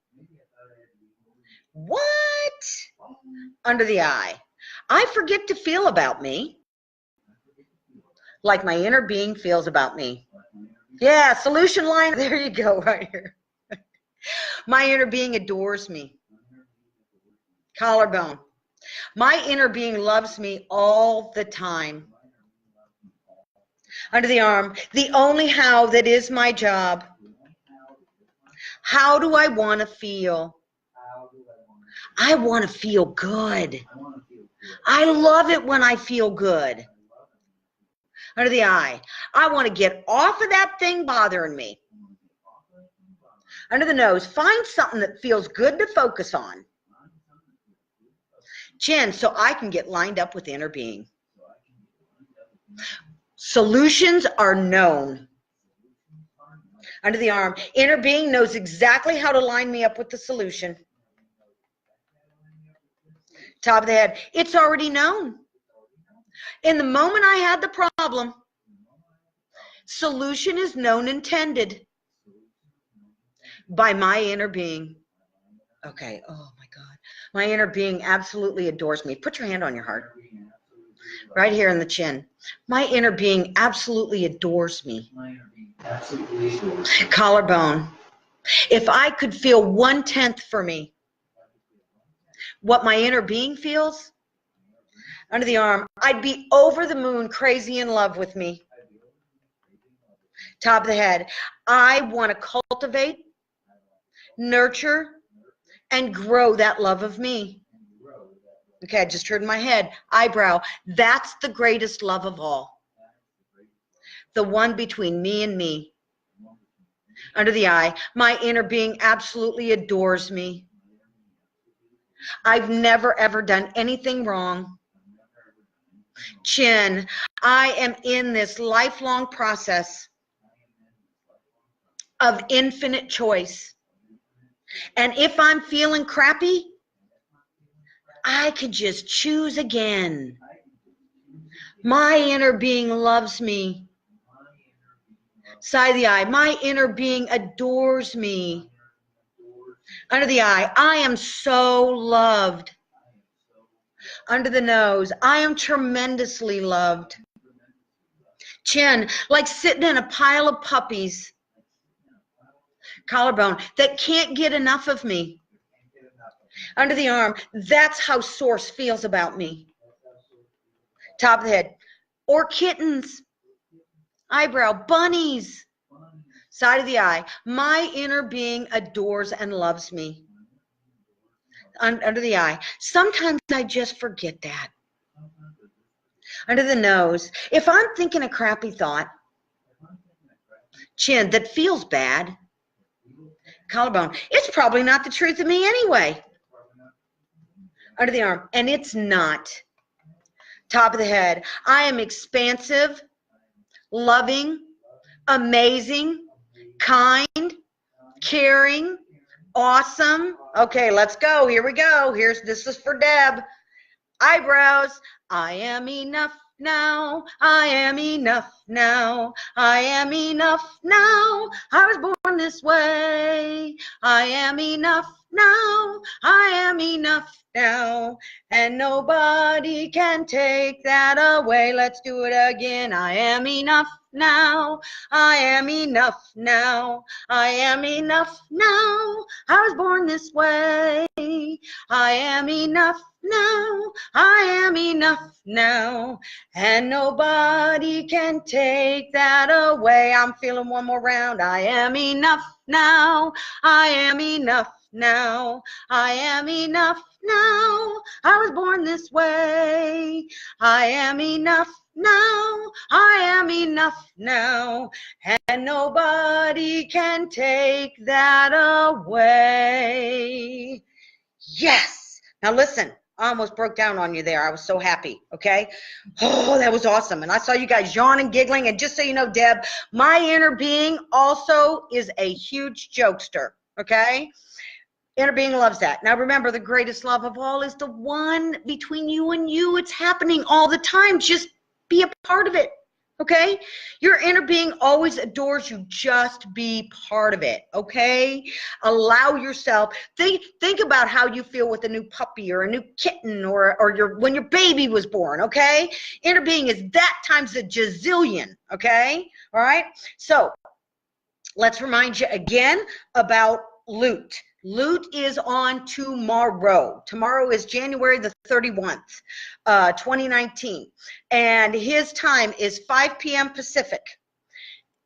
What? Under the eye. I forget to feel about me like my inner being feels about me. Yeah, solution line. There you go, right here. My inner being adores me. Collarbone. My inner being loves me all the time. Under the arm. The only how that is my job. How do I want to feel? I want to feel good. I love it when I feel good. Under the eye. I want to get off of that thing bothering me. Under the nose. Find something that feels good to focus on. Chin, so I can get lined up with inner being. Solutions are known. Under the arm. Inner being knows exactly how to line me up with the solution. Top of the head. It's already known. In the moment I had the problem, solution is known intended by my inner being. Okay, oh my God. My inner being absolutely adores me. Put your hand on your heart. Right here in the chin. My inner being absolutely adores me. Collarbone. If I could feel 1/10 for me, what my inner being feels, under the arm, I'd be over the moon, crazy in love with me. Top of the head. I want to cultivate, nurture, and grow that love of me. Okay, I just heard in my head, eyebrow. That's the greatest love of all. The one between me and me. Under the eye, my inner being absolutely adores me. I've never, ever done anything wrong. Chin, I am in this lifelong process of infinite choice. And if I'm feeling crappy, I could just choose again. My inner being loves me. Side of the eye, my inner being adores me. Under the eye, I am so loved. Under the nose, I am tremendously loved. Chin, like sitting in a pile of puppies. Collarbone, that can't get enough of me. Under the arm, that's how Source feels about me. Top of the head, or kittens. Eyebrow, bunnies. Side of the eye, my inner being adores and loves me. Under the eye, sometimes I just forget that. Under the nose, if I'm thinking a crappy thought, chin, that feels bad. Collarbone, it's probably not the truth of me anyway. Under the arm, and it's not. Top of the head, I am expansive, loving, amazing, kind, caring, awesome. Okay, let's go. Here we go. This is for Deb. Eyebrows. I am enough now. I am enough now. I am enough now. I was born this way. I am enough now. I am enough now. And nobody can take that away. Let's do it again. I am enough now. I am enough now. I am enough now. I was born this way. I am enough now. I am enough now. And nobody can take that away. I'm feeling one more round. I am enough now. I am enough now. I am enough now. I was born this way. I am enough now. I am enough now. And nobody can take that away. Yes. Now listen, I almost broke down on you there. I was so happy. Okay. Oh, that was awesome. And I saw you guys yawning, giggling. And just so you know, Deb, my inner being also is a huge jokester. Okay. Inner being loves that. Now remember, the greatest love of all is the one between you and you. It's happening all the time. Just be a part of it. Okay? Your inner being always adores you. Just be part of it. Okay? Allow yourself. Think about how you feel with a new puppy or a new kitten or when your baby was born. Okay? Inner being is that times a gazillion. Okay? All right? So let's remind you again about Loot. Loot is on tomorrow. Tomorrow is January the 31st, 2019. And his time is 5 p.m. Pacific,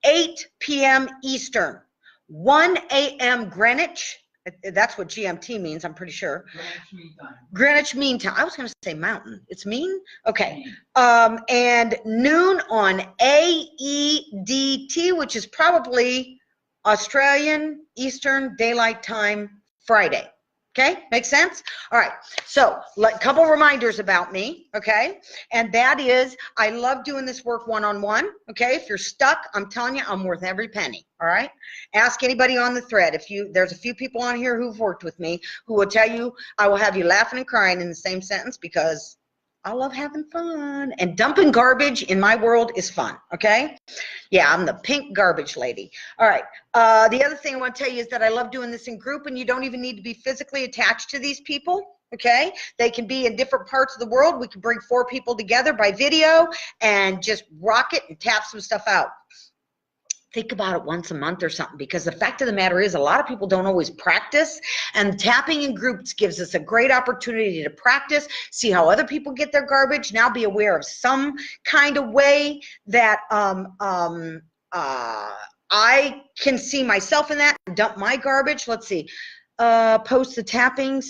8 p.m. Eastern, 1 a.m. Greenwich. That's what GMT means, I'm pretty sure. Greenwich Mean Time. Greenwich Mean Time. I was going to say mountain. It's mean? Okay. And noon on AEDT, which is probably Australian Eastern Daylight Time Friday. Okay, makes sense? All right, so a couple reminders about me, okay? And that is, I love doing this work one-on-one, okay? If you're stuck, I'm telling you, I'm worth every penny, all right? Ask anybody on the thread. There's a few people on here who've worked with me who will tell you, I will have you laughing and crying in the same sentence because I love having fun. And dumping garbage in my world is fun, okay? Yeah, I'm the pink garbage lady. All right. The other thing I want to tell you is that I love doing this in group, and you don't even need to be physically attached to these people, okay? They can be in different parts of the world. We can bring 4 people together by video and just rock it and tap some stuff out. Think about it once a month or something, because the fact of the matter is a lot of people don't always practice, and tapping in groups gives us a great opportunity to practice, see how other people get their garbage, now be aware of some kind of way that I can see myself in that and dump my garbage. Let's see, post the tapping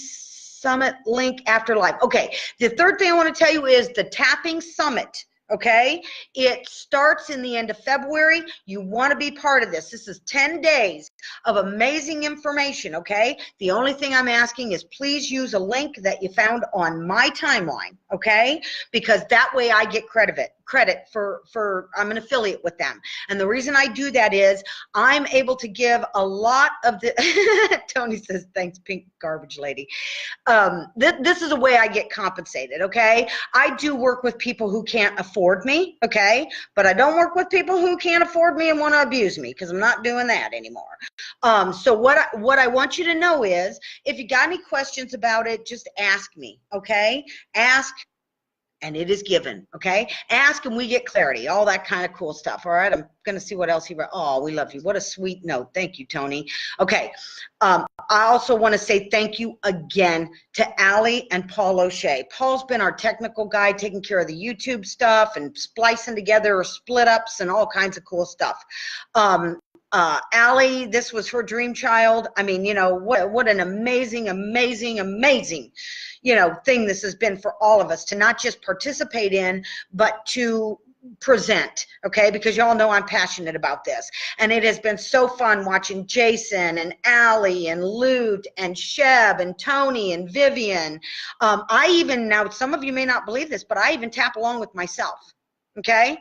Summit link after live. Okay, the third thing I want to tell you is the Tapping Summit. Okay, it starts in the end of February. You want to be part of this. This is 10 days of amazing information. Okay, the only thing I'm asking is please use a link that you found on my timeline. Okay, because that way I get credit for I'm an affiliate with them. And the reason I do that is I'm able to give a lot of the Tony says thanks, pink garbage lady. This is a way I get compensated. Okay, I do work with people who can't afford me. Okay, but I don't work with people who can't afford me and want to abuse me, because I'm not doing that anymore. So what I want you to know is, if you got any questions about it, just ask me. Okay, ask and it is given. Okay, ask and we get clarity, all that kind of cool stuff. All right, I'm gonna see what else he wrote. Oh, we love you. What a sweet note. Thank you, Tony. Okay, I also want to say thank you again to Allie and Paul O'Shea. Paul's been our technical guy, taking care of the YouTube stuff and splicing together split ups and all kinds of cool stuff. Allie, this was her dream child. I mean, you know, what an amazing, amazing, amazing, you know, thing this has been for all of us to not just participate in, but to present. Okay, because y'all know I'm passionate about this, and it has been so fun watching Jason and Allie and Lute and Sheb and Tony and Vivian. I even, now some of you may not believe this, but I even tap along with myself. Okay,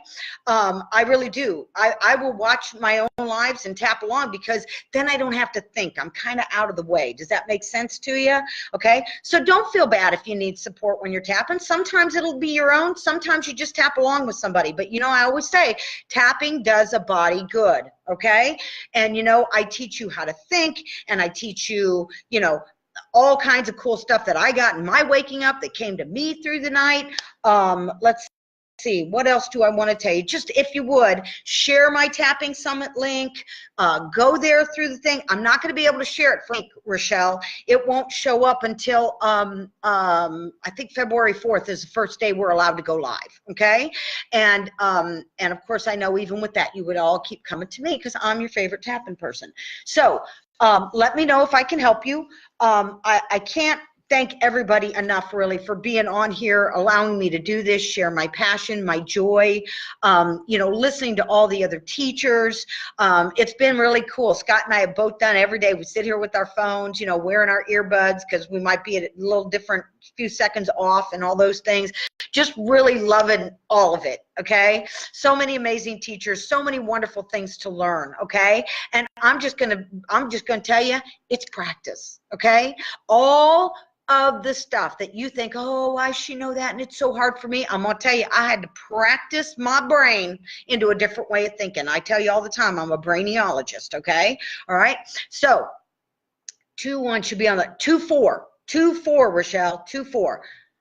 I really do. I will watch my own lives and tap along, because then I don't have to think. I'm kind of out of the way. Does that make sense to you? Okay, so don't feel bad if you need support when you're tapping. Sometimes it'll be your own. Sometimes you just tap along with somebody. But you know, I always say tapping does a body good. Okay, and you know, I teach you how to think, and I teach you, you know, all kinds of cool stuff that I got in my waking up that came to me through the night. Let's see, what else do I want to tell you? Just, if you would, share my Tapping Summit link. Go there through the thing. I'm not going to be able to share it for Rochelle. It won't show up until I think February 4th is the first day we're allowed to go live. Okay, and of course, I know even with that, you would all keep coming to me because I'm your favorite tapping person. So let me know if I can help you. I can't thank everybody enough, really, for being on here, allowing me to do this, share my passion, my joy, you know, listening to all the other teachers. It's been really cool. Scott and I have both done every day. We sit here with our phones, you know, wearing our earbuds because we might be a little different, few seconds off and all those things. Just really loving all of it. Okay, so many amazing teachers, so many wonderful things to learn. Okay, and I'm just gonna tell you, it's practice. Okay, all of the stuff that you think, oh, why should she know that, and it's so hard for me, I'm gonna tell you, I had to practice my brain into a different way of thinking. I tell you all the time, I'm a brainiologist. Okay, all right, so 2-1 should be on the 2-4, Rochelle, 2-4.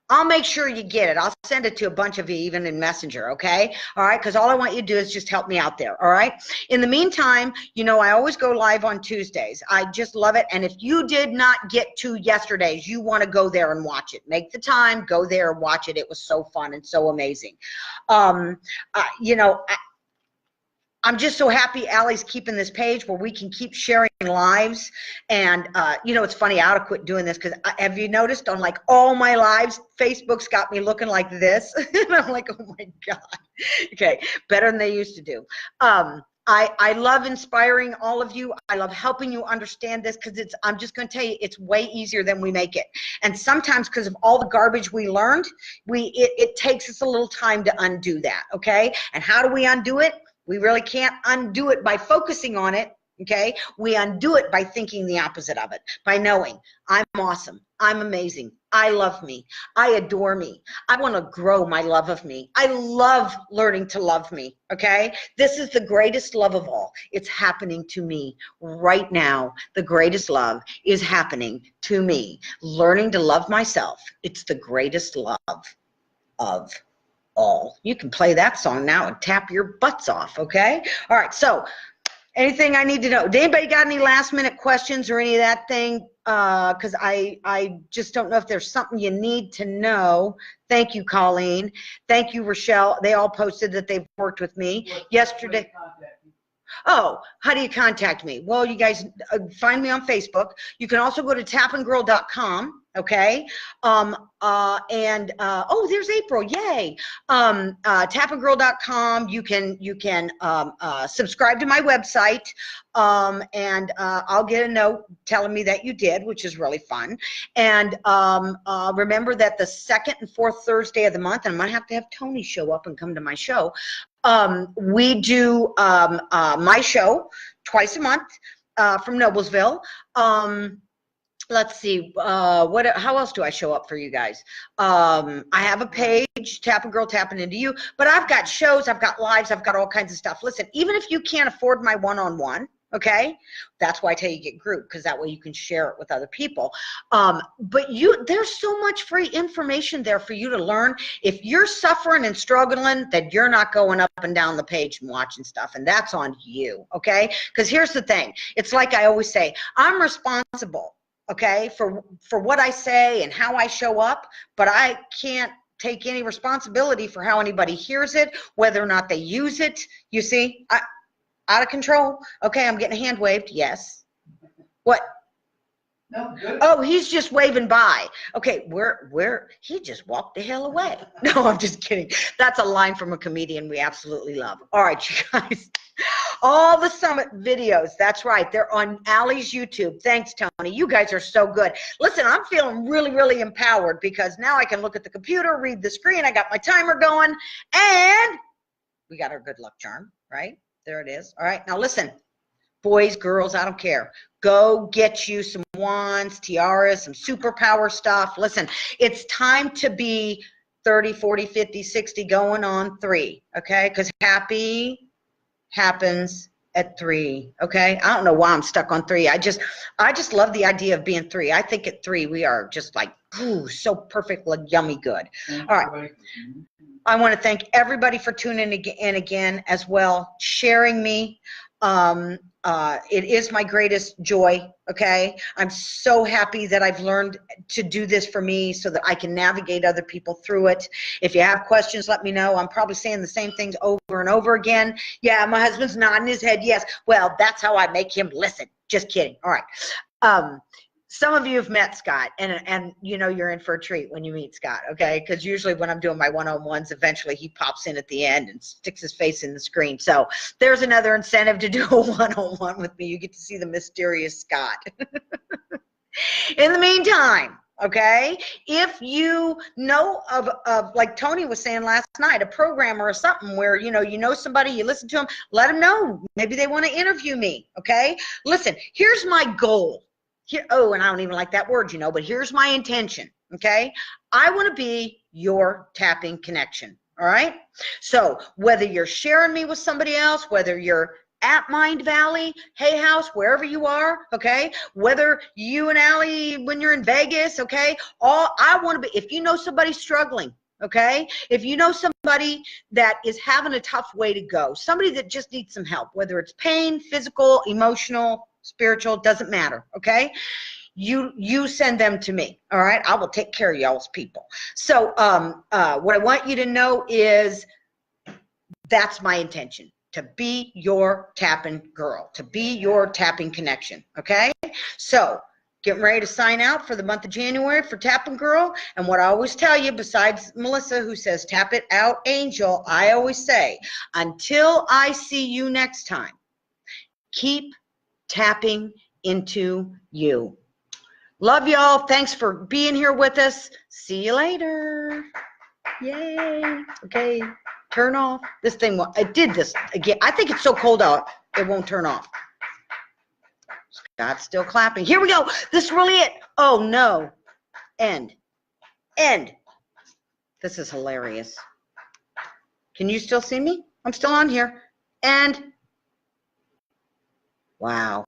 I'll make sure you get it. I'll send it to a bunch of you, even in Messenger, okay? All right, because all I want you to do is just help me out there, all right? In the meantime, you know, I always go live on Tuesdays. I just love it. And if you did not get to yesterday's, you want to go there and watch it. Make the time, go there, watch it. It was so fun and so amazing. You know, I'm just so happy Allie's keeping this page where we can keep sharing lives. And, you know, it's funny, I ought to quit doing this because have you noticed on like all my lives, Facebook's got me looking like this. And I'm like, oh my God. Okay, better than they used to do. I love inspiring all of you. I love helping you understand this because I'm just going to tell you, it's way easier than we make it. And sometimes because of all the garbage we learned, it takes us a little time to undo that, okay? And how do we undo it? We really can't undo it by focusing on it, okay? We undo it by thinking the opposite of it, by knowing I'm awesome, I'm amazing, I love me, I adore me, I want to grow my love of me. I love learning to love me, okay? This is the greatest love of all. It's happening to me right now. The greatest love is happening to me. Learning to love myself, it's the greatest love of all. You can play that song now and tap your butts off, okay? All right, so anything I need to know? Did anybody got any last minute questions or any of that thing? Because I just don't know if there's something you need to know. Thank you, Colleen. Thank you, Rochelle. They all posted that they've worked with me yesterday. Oh, how do you contact me? Well, you guys find me on Facebook. You can also go to TAPNGRL.com. Okay. Oh, there's April. Yay. TAPNGRL.com. You can subscribe to my website. I'll get a note telling me that you did, which is really fun. And remember that the second and fourth Thursday of the month, and I'm going to have Tony show up and come to my show. We do my show twice a month from Noblesville. Let's see, how else do I show up for you guys? I have a page, Tapping Girl, Tapping Into You, but I've got shows, I've got lives, I've got all kinds of stuff. Listen, even if you can't afford my one-on-one, okay, that's why I tell you get group, because that way you can share it with other people. But there's so much free information there for you to learn. If you're suffering and struggling, then you're not going up and down the page and watching stuff, and that's on you, okay? Because here's the thing, it's like I always say, I'm responsible, okay, for what I say and how I show up, but I can't take any responsibility for how anybody hears it, whether or not they use it. You see, out of control. Okay, I'm getting hand waved. Yes. What? No, good. Oh, he's just waving by. Okay, he just walked the hell away. No, I'm just kidding. That's a line from a comedian we absolutely love. All right, you guys. All the summit videos, that's right, they're on Allie's YouTube. Thanks, Tony. You guys are so good. Listen, I'm feeling really, really empowered because now I can look at the computer, read the screen. I got my timer going, and we got our good luck charm, right? There it is. All right, now listen, boys, girls, I don't care. Go get you some wands, tiaras, some superpower stuff. Listen, it's time to be 30, 40, 50, 60, going on 3, okay? Because happy happens at 3, okay? I don't know why I'm stuck on 3. I just love the idea of being 3. I think at 3 we are just like, ooh, so perfect, like yummy good. All right. I want to thank everybody for tuning in again as well, sharing me. It is my greatest joy, okay? I'm so happy that I've learned to do this for me so that I can navigate other people through it. If you have questions, let me know. I'm probably saying the same things over and over again. Yeah, my husband's nodding his head, yes. Well, that's how I make him listen. Just kidding. All right. Some of you have met Scott, and you know you're in for a treat when you meet Scott, okay? Because usually when I'm doing my one-on-ones, eventually he pops in at the end and sticks his face in the screen. So there's another incentive to do a one-on-one with me. You get to see the mysterious Scott. In the meantime, okay, if you know of like Tony was saying last night, a programmer or something where you know somebody, you listen to them, let them know. Maybe they want to interview me, okay? Listen, here's my goal. Here, oh, and I don't even like that word, but here's my intention, okay? I want to be your tapping connection, all right? So whether you're sharing me with somebody else, whether you're at Mind Valley, Hay House, wherever you are, okay? Whether you and Allie, when you're in Vegas, okay? I want to be, if you know somebody struggling, okay? If you know somebody that is having a tough way to go, somebody that just needs some help, whether it's pain, physical, emotional, spiritual, doesn't matter, okay? You send them to me, all right? I will take care of y'all's people. So what I want you to know is that's my intention, to be your tapping girl, to be your tapping connection, okay? So getting ready to sign out for the month of January for Tapping Girl. And what I always tell you, besides Melissa, who says, tap it out, angel, I always say, until I see you next time, keep tapping into you. Love y'all. Thanks for being here with us. See you later. Yay. Okay. Turn off this thing. I did this again. I think it's so cold out, it won't turn off. Scott's still clapping. Here we go. This is really it. Oh, no. End. This is hilarious. Can you still see me? I'm still on here. And wow.